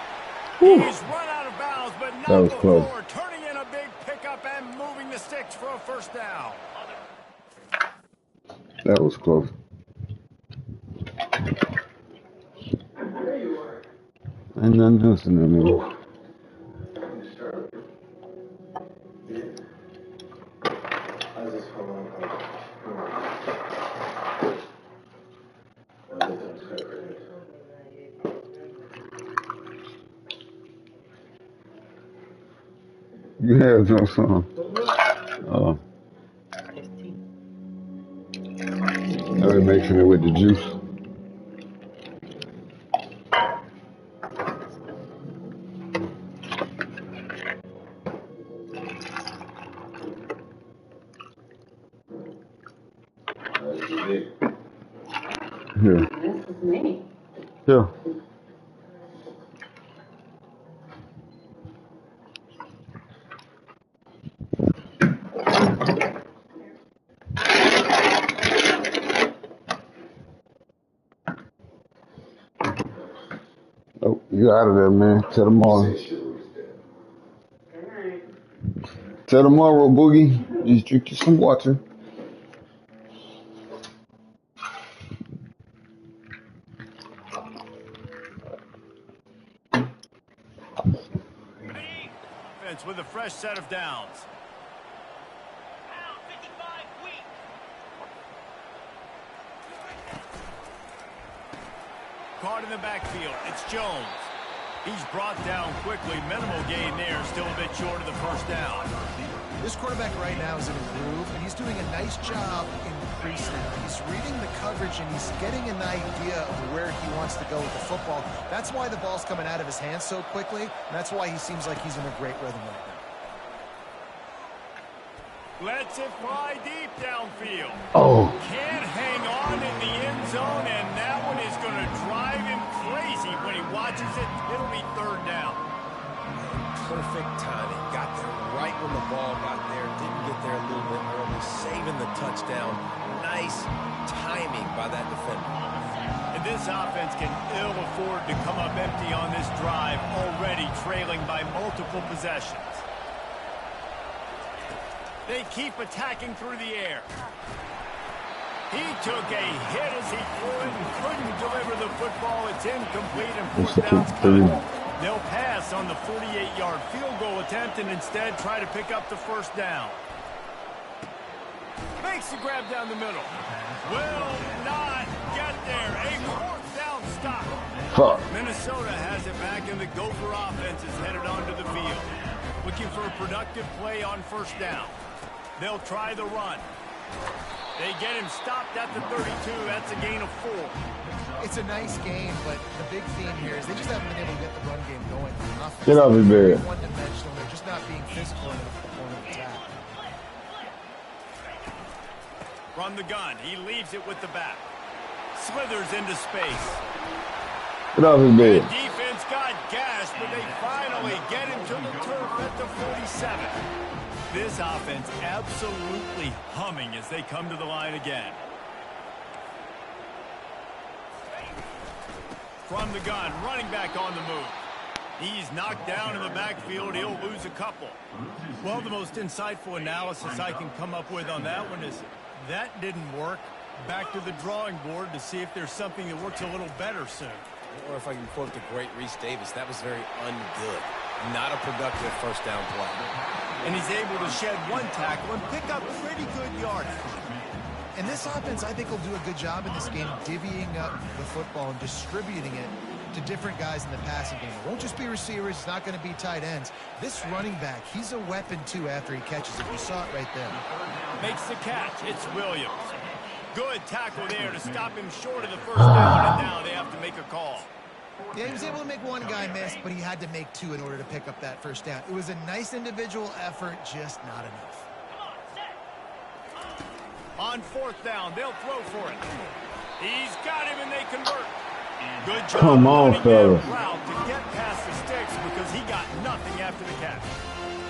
He's run out of bounds, but not before close. Turning in a big pickup and moving the sticks for a 1st down. That was close. Ain't nothing else in there, man. You have no song. I was mixing it with the juice. Here. This is me. Yeah. Oh, you out of there, man. Till tomorrow. Till tomorrow, Boogie. Just drink you some water. With a fresh set of downs. Caught in the backfield. It's Jones. He's brought down quickly. Minimal gain there. Still a bit short of the 1st down. This quarterback right now is in a groove, and he's doing a nice job in pre-snap. He's reading the coverage, and he's getting an idea of where he wants to go with the football. That's why the ball's coming out of his hands so quickly, and that's why he seems like he's in a great rhythm right now. Lets it fly deep downfield. Oh. Can't hang on in the end zone, and that one is going to drive him crazy when he watches it. It'll be 3rd down. Perfect timing. Got there right when the ball got there. Didn't get there a little bit early. Saving the touchdown. Nice timing by that defender. And this offense can ill afford to come up empty on this drive, already trailing by multiple possessions. They keep attacking through the air. He took a hit as he threw it and couldn't deliver the football. It's incomplete and fourth down's cut. They'll pass on the 48-yard field goal attempt and instead try to pick up the first down. Makes the grab down the middle. Will not get there. A fourth down stop. Fuck. Minnesota has it back, and the Gopher offense is headed onto the field. Looking for a productive play on first down. They'll try the run. They get him stopped at the 32. That's a gain of 4. It's a nice game, but the big theme here is they just haven't been able to get the run game going. Get off his bed. One-dimensional. They're just not being physical enough to point of attack. From the gun, he leaves it with the back. Slithers into space. Get off his bed. The defense got gashed, but they finally get him to the turf at the 47. This offense absolutely humming as they come to the line again. From the gun, running back on the move. He's knocked down in the backfield. He'll lose a couple. Well, the most insightful analysis I can come up with on that one is that didn't work. Back to the drawing board to see if there's something that works a little better soon. Or if I can quote the great Reese Davis, that was very ungood. Not a productive first down play. And he's able to shed one tackle and pick up pretty good yardage. And this offense, I think, will do a good job in this game divvying up the football and distributing it to different guys in the passing game. It won't just be receivers. It's not going to be tight ends. This running back, he's a weapon, too, after he catches it. You saw it right there. Makes the catch. It's Williams. Good tackle there to stop him short of the first down, and now they have to make a call. Yeah, he was able to make one guy miss, but he had to make 2 in order to pick up that first down. It was a nice individual effort, just not enough. On fourth down, they'll throw for it. He's got him, and they convert. Good job. Come on, fella. Route to get past the sticks because he got nothing after the catch.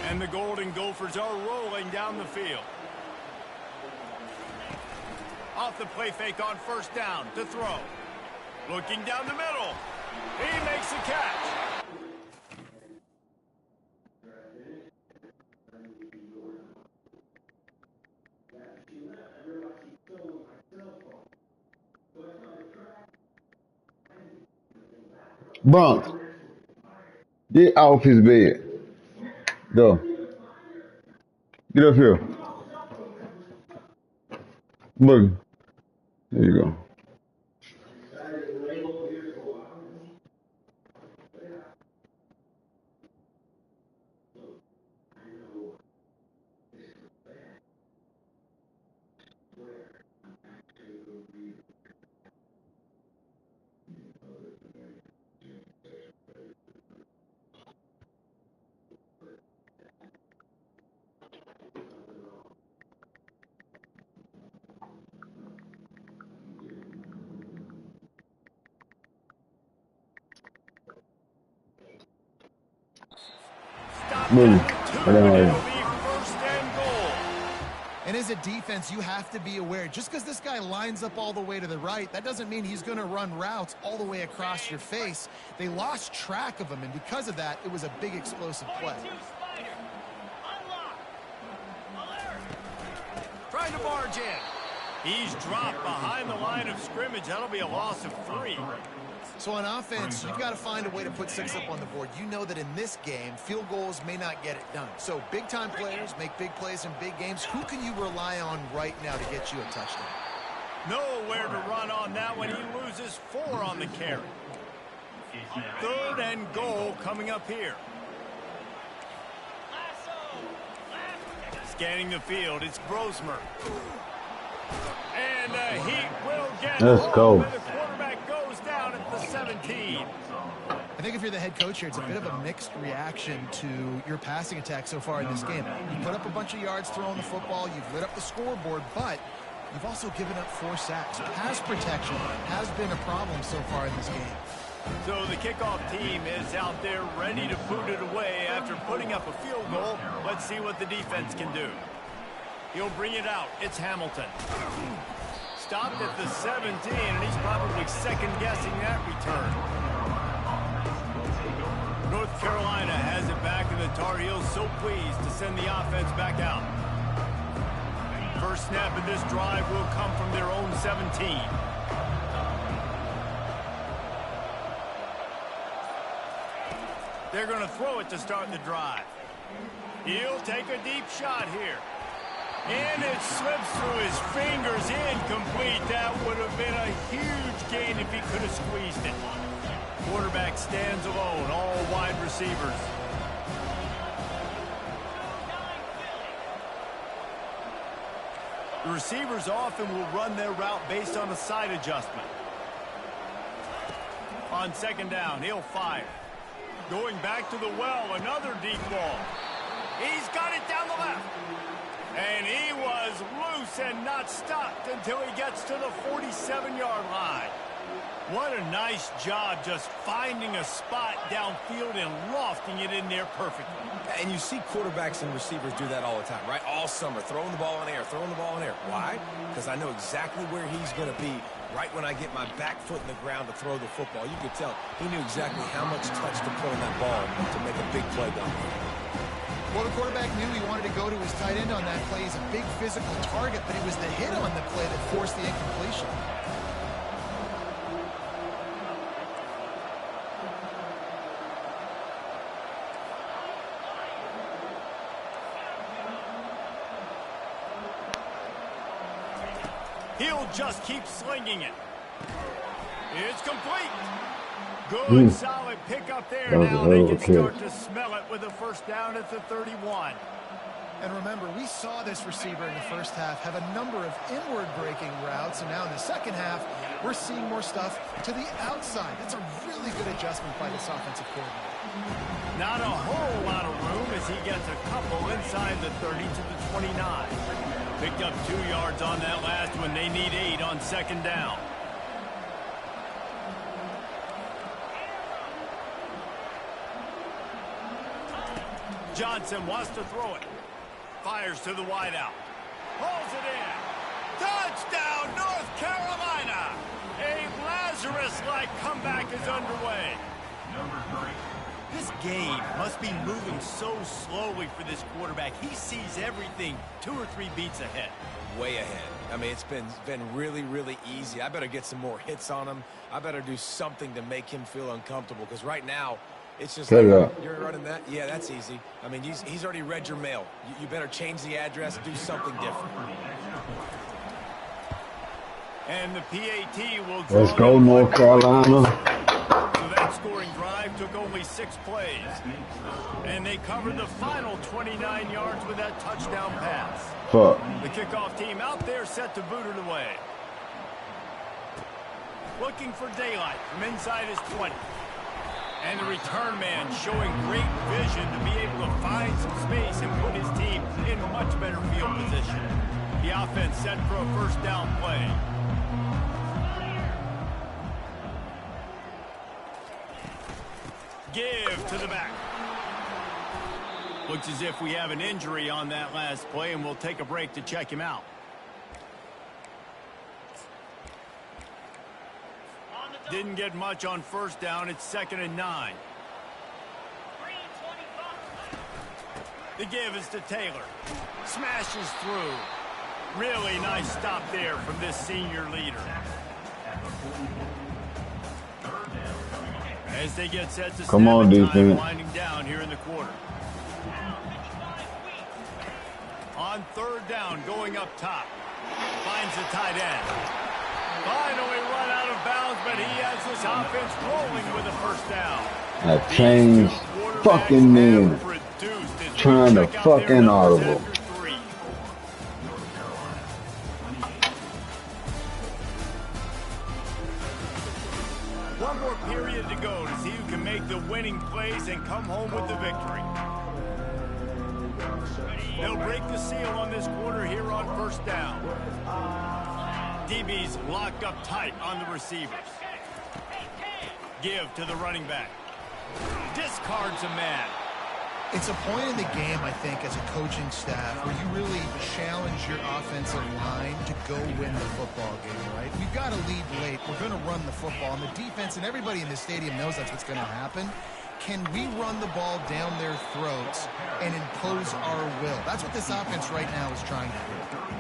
And the Golden Gophers are rolling down the field. Off the play fake on first down to throw. Looking down the middle. He makes the catch. Bronx, get off his bed. Go. Get up here. Look. There you go. Move. And as a defense, you have to be aware, just because this guy lines up all the way to the right, that doesn't mean he's going to run routes all the way across your face. They lost track of him, and because of that, it was a big explosive play. Trying to barge in. He's dropped behind the line of scrimmage. That'll be a loss of 3. So on offense, you've got to find a way to put 6 up on the board. You know that in this game, field goals may not get it done. So big-time players make big plays in big games. Who can you rely on right now to get you a touchdown? Nowhere to run on that one. He loses 4 on the carry. 3rd and goal coming up here. Scanning the field, it's Brosmer. And he will get Let's go. The quarterback goes down at the 17. I think if you're the head coach here, it's a bit of a mixed reaction to your passing attack so far in this game. You put up a bunch of yards throwing the football, you've lit up the scoreboard, but you've also given up 4 sacks. Pass protection has been a problem so far in this game. So the kickoff team is out there ready to boot it away after putting up a field goal. Let's see what the defense can do. He'll bring it out. It's Hamilton. Stopped at the 17, and he's probably second-guessing that return. North Carolina has it back, and the Tar Heels so pleased to send the offense back out. First snap of this drive will come from their own 17. They're going to throw it to start the drive. He'll take a deep shot here. And it slips through his fingers, incomplete. That would have been a huge gain if he could have squeezed it. Quarterback stands alone, all wide receivers. The receivers often will run their route based on a side adjustment. On second down, he'll fire. Going back to the well, another deep ball. He's got it down the left. And he was loose and not stopped until he gets to the 47-yard line. What a nice job just finding a spot downfield and lofting it in there perfectly. And you see quarterbacks and receivers do that all the time, right? All summer, throwing the ball in the air, throwing the ball in the air. Why? Because I know exactly where he's going to be right when I get my back foot in the ground to throw the football. You could tell he knew exactly how much touch to put on that ball to make a big play down there. Well, the quarterback knew he wanted to go to his tight end on that play. He's a big physical target, but it was the hit on the play that forced the incompletion. He'll just keep slinging it. It's complete. Good, solid pickup there. Now they can start to smell it with a first down at the 31. And remember, we saw this receiver in the first half have a number of inward breaking routes, and now in the second half, we're seeing more stuff to the outside. That's a really good adjustment by this offensive coordinator. Not a whole lot of room as he gets a couple inside the 30 to the 29. Picked up 2 yards on that last one. They need 8 on second down. Johnson wants to throw it. Fires to the wideout. Pulls it in. Touchdown, North Carolina! A Lazarus-like comeback is underway. This game must be moving so slowly for this quarterback. He sees everything 2 or 3 beats ahead. Way ahead. I mean, it's been really, really easy. I better get some more hits on him. I better do something to make him feel uncomfortable, because right now, it's just like, you're running that? Yeah, that's easy. I mean, he's already read your mail. You better change the address, do something different. And the PAT will draw. Let's go, North Carolina. So that scoring drive took only 6 plays. And they covered the final 29 yards with that touchdown pass. Fuck. The kickoff team out there set to boot it away. Looking for daylight from inside his 20. And the return man showing great vision to be able to find some space and put his team in much better field position. The offense set for a first down play. Give to the back. Looks as if we have an injury on that last play, and we'll take a break to check him out. Didn't get much on first down. It's 2nd and 9. The give is to Taylor. Smashes through. Really nice stop there from this senior leader. As they get set to come on, defense. Winding down here in the quarter. On 3rd down, going up top. Finds the tight end. Finally run out of bounds, but he has this offense rolling with a first down. I changed fucking men. Trying to fucking audible. One more period to go to see who can make the winning plays and come home with the victory. They'll break the seal on this quarter here on first down. DB's locked up tight on the receivers. Give to the running back. Discards a man. It's a point in the game, I think, as a coaching staff, where you really challenge your offensive line to go win the football game, right? We've got to lead late. We're going to run the football. And the defense and everybody in the stadium knows that's what's going to happen. Can we run the ball down their throats and impose our will? That's what this offense right now is trying to do.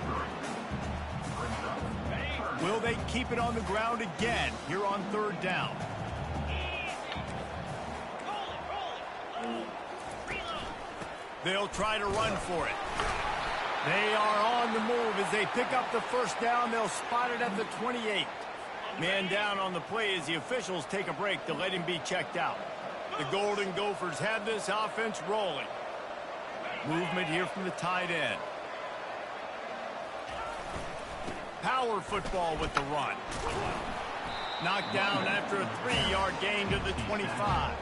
Will they keep it on the ground again here on 3rd down? They'll try to run for it. They are on the move as they pick up the 1st down. They'll spot it at the 28. Man down on the play as the officials take a break to let him be checked out. The Golden Gophers have this offense rolling. Movement here from the tight end. Power football with the run. Knocked down after a 3-yard gain to the 25.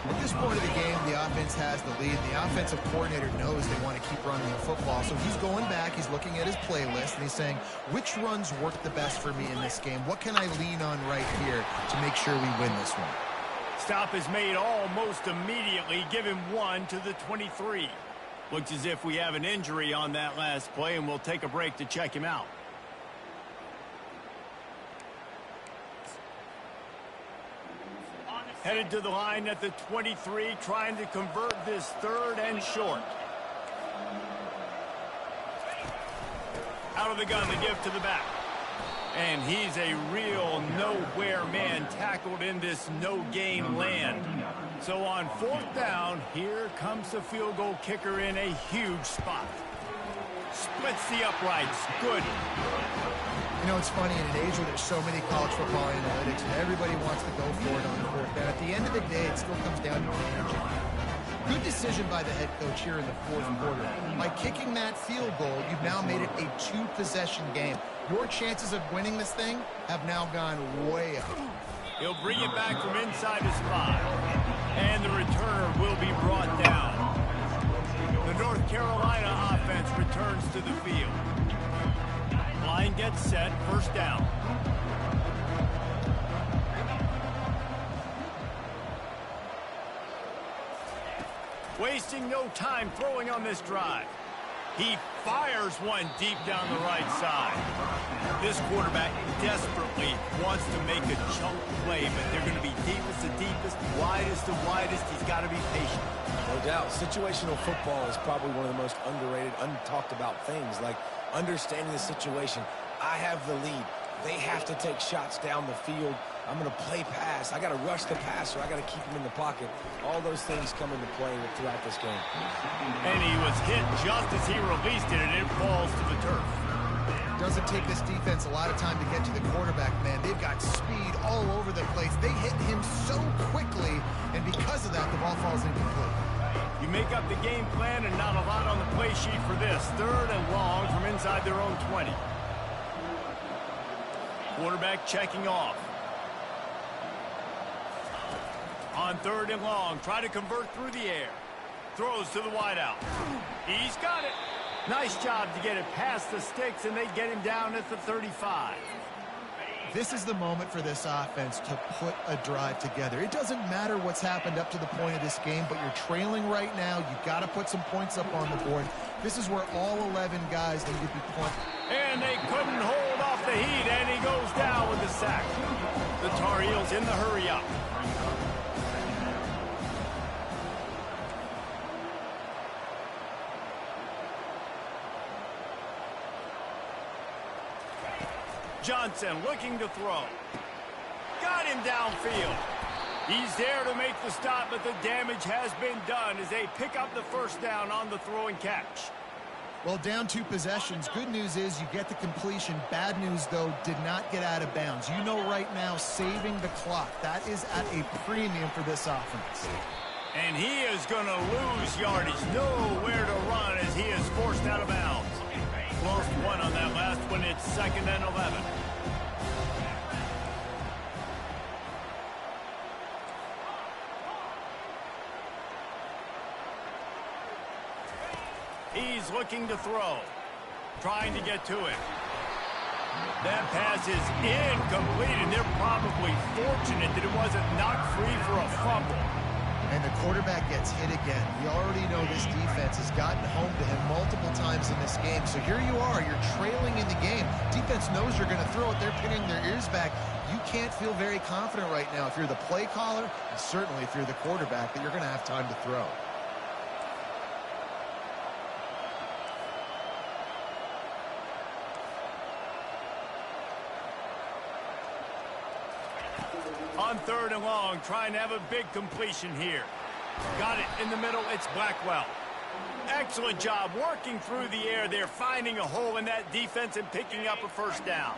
At this point of the game, the offense has the lead. The offensive coordinator knows they want to keep running the football. So he's going back, he's looking at his playlist, and he's saying, which runs work the best for me in this game? What can I lean on right here to make sure we win this one? Stop is made almost immediately. Give him 1 to the 23. Looks as if we have an injury on that last play, and we'll take a break to check him out. Headed to the line at the 23, trying to convert this 3rd and short. Out of the gun, the give to the back. And he's a real nowhere man, tackled in this no-gain land. So on 4th down, here comes the field goal kicker in a huge spot. Splits the uprights. Good. You know, it's funny, in an age where there's so many college football analytics and everybody wants to go for it on 4th down, at the end of the day, it still comes down to managing. Good decision by the head coach here in the 4th quarter. By kicking that field goal, you've now made it a 2-possession game. Your chances of winning this thing have now gone way up. He'll bring it back from inside his 5. And the returner will be brought down. The North Carolina offense returns to the field. Line gets set, 1st down. Wasting no time throwing on this drive. He fires one deep down the right side. This quarterback desperately wants to make a chunk play, but they're going to be deepest to deepest, widest to widest. He's got to be patient. No doubt. Situational football is probably one of the most underrated, untalked about things, like understanding the situation. I have the lead. They have to take shots down the field. I'm going to play pass. I got to rush the passer. I got to keep him in the pocket. All those things come into play throughout this game. And he was hit just as he released it, and it falls to the turf. Doesn't take this defense a lot of time to get to the quarterback, man. They've got speed all over the place. They hit him so quickly, and because of that, the ball falls incomplete. You make up the game plan and not a lot on the play sheet for this. 3rd and long from inside their own 20. Quarterback checking off. On 3rd and long, try to convert through the air. Throws to the wideout. He's got it. Nice job to get it past the sticks, and they get him down at the 35. This is the moment for this offense to put a drive together. It doesn't matter what's happened up to the point of this game, but you're trailing right now. You've got to put some points up on the board. This is where all 11 guys need to be pointing. And they couldn't hold off the heat, and he goes down with the sack. The Tar Heels in the hurry-up. Johnson looking to throw. Got him downfield. He's there to make the stop, but the damage has been done as they pick up the 1st down on the throw and catch. Well, down 2 possessions. Good news is you get the completion. Bad news, though, did not get out of bounds. You know right now, saving the clock, that is at a premium for this offense. And he is going to lose yardage. Nowhere to run as he is forced out of bounds. Lost 1 on that last one. It's 2nd and 11. He's looking to throw. Trying to get to it. That pass is incomplete, and they're probably fortunate that it wasn't knocked free for a fumble. And the quarterback gets hit again. We already know this defense has gotten home to him multiple times in this game. So here you are, you're trailing in the game. Defense knows you're going to throw it. They're pinning their ears back. You can't feel very confident right now if you're the play caller, and certainly if you're the quarterback, that you're going to have time to throw. On 3rd and long, trying to have a big completion here. Got it in the middle. It's Blackwell. Excellent job working through the air there, finding a hole in that defense and picking up a first down.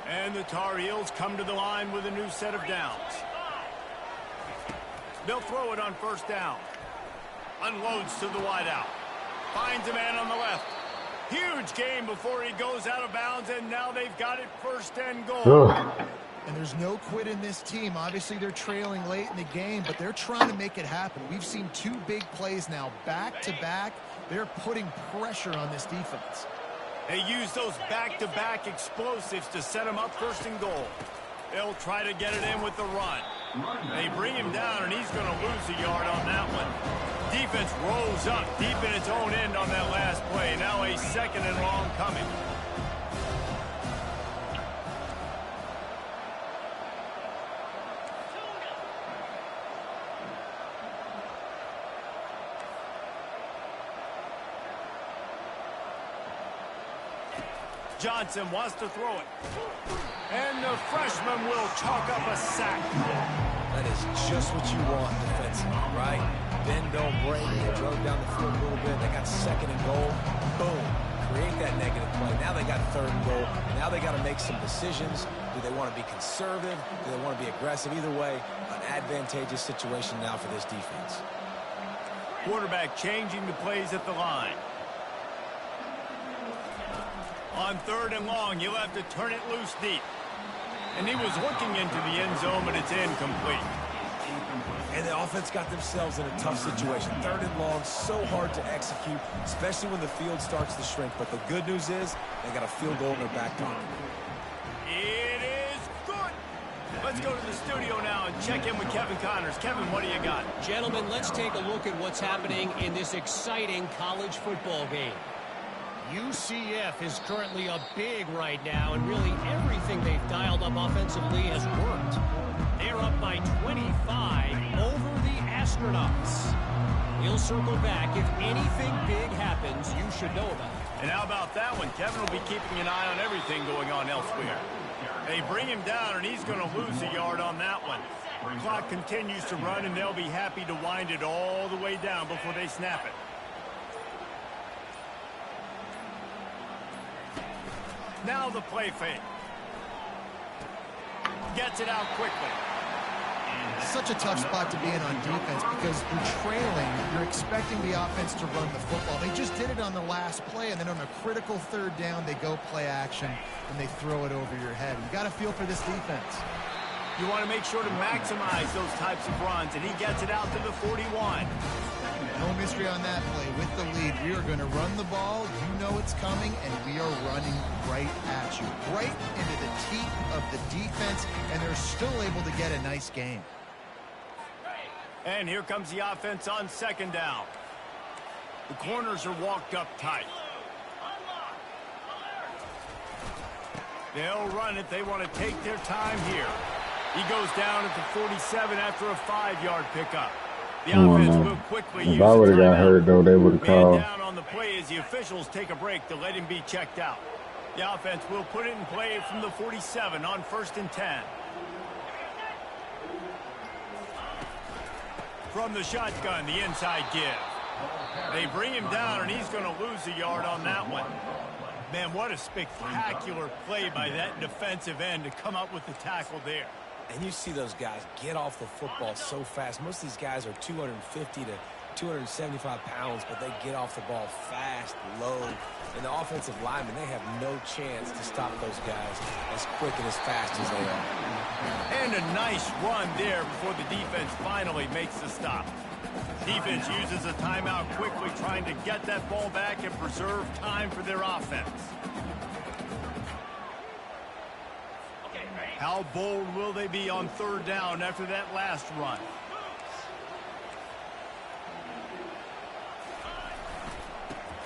And the Tar Heels come to the line with a new set of downs. They'll throw it on 1st down. Unloads to the wideout. Finds a man on the left. Huge gain before he goes out of bounds, and now they've got it 1st and goal. And there's no quit in this team. Obviously, they're trailing late in the game, but they're trying to make it happen. We've seen 2 big plays now, back-to-back. They're putting pressure on this defense. They use those back-to-back explosives to set them up 1st and goal. They'll try to get it in with the run. They bring him down, and he's going to lose a yard on that one. Defense rolls up deep in its own end on that last play. Now a 2nd and long coming. Johnson wants to throw it. And the freshman will chalk up a sack. That is just what you want defensively, right? Bend, don't break. They drove down the field a little bit. They got 2nd and goal. Boom. Create that negative play. Now they got 3rd and goal. Now they got to make some decisions. Do they want to be conservative? Do they want to be aggressive? Either way, an advantageous situation now for this defense. Quarterback changing the plays at the line. On 3rd and long, you'll have to turn it loose deep. And he was looking into the end zone, but it's incomplete. And the offense got themselves in a tough situation. 3rd and long, so hard to execute, especially when the field starts to shrink. But the good news is they got a field goal in their back pocket. It is good. Let's go to the studio now and check in with Kevin Connors. Kevin, what do you got? Gentlemen, let's take a look at what's happening in this exciting college football game. UCF is currently up big right now, and really everything they've dialed up offensively has worked. They're up by 25 over the Astronauts. We'll circle back. If anything big happens, you should know about it. And how about that one? Kevin will be keeping an eye on everything going on elsewhere. They bring him down, and he's going to lose a yard on that one. The clock continues to run, and they'll be happy to wind it all the way down before they snap it. Now the play fake. Gets it out quickly. Such a tough spot to be in on defense because you're trailing. You're expecting the offense to run the football. They just did it on the last play, and then on a critical 3rd down, they go play action, and they throw it over your head. You got to feel for this defense. You want to make sure to maximize those types of runs, and he gets it out to the 41. No mystery on that play. With the lead, we are going to run the ball. You know it's coming, and we are running right at you. Right into the teeth of the defense, and they're still able to get a nice game. And here comes the offense on 2nd down. The corners are walked up tight. They'll run it. They want to take their time here. He goes down at the 47 after a 5-yard pickup. The offense will quickly use if I would have got hurt, though, they would have called. Down on the play as the officials take a break to let him be checked out. The offense will put it in play from the 47 on 1st and 10. From the shotgun, the inside give. They bring him down, and he's going to lose a yard on that one. Man, what a spectacular play by that defensive end to come up with the tackle there. And you see those guys get off the football so fast. Most of these guys are 250 to 275 pounds, but they get off the ball fast, low. And the offensive linemen, they have no chance to stop those guys as quick and as fast as they are. And a nice run there before the defense finally makes the stop. Defense uses a timeout quickly, trying to get that ball back and preserve time for their offense. How bold will they be on 3rd down after that last run?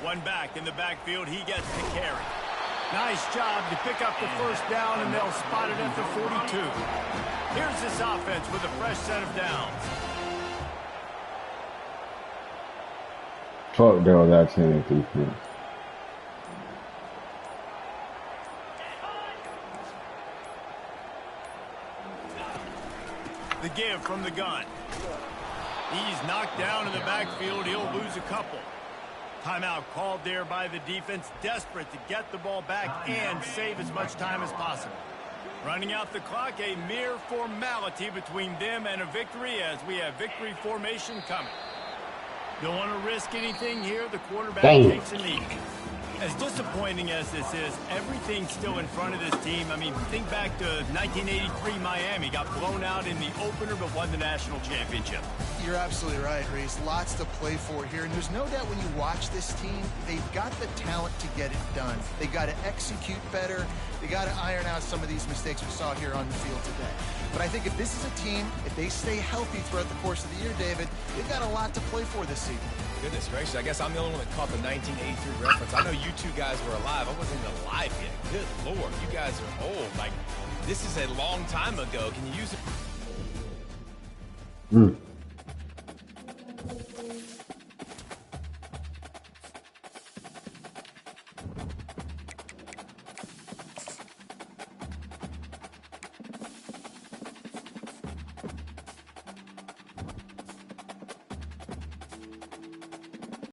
One back in the backfield. He gets the carry. Nice job to pick up the 1st down, and they'll spot it at the 42. Here's this offense with a fresh set of downs. Fuck though, that team defense. The give from the gun. He's knocked down in the backfield. He'll lose a couple. Timeout called there by the defense, desperate to get the ball back and save as much time as possible. Running out the clock, a mere formality between them and a victory as we have victory formation coming. Don't want to risk anything here. The quarterback takes a knee. As disappointing as this is, everything's still in front of this team. I mean, think back to 1983 Miami. Got blown out in the opener but won the national championship. You're absolutely right, Reese. Lots to play for here. And there's no doubt when you watch this team, they've got the talent to get it done. They got to execute better. They got to iron out some of these mistakes we saw here on the field today. But I think if this is a team, if they stay healthy throughout the course of the year, David, they've got a lot to play for this season. Goodness gracious, I guess I'm the only one that caught the 1983 reference. I know you two guys were alive. I wasn't even alive yet. Good Lord, you guys are old. Like, this is a long time ago. Can you use it?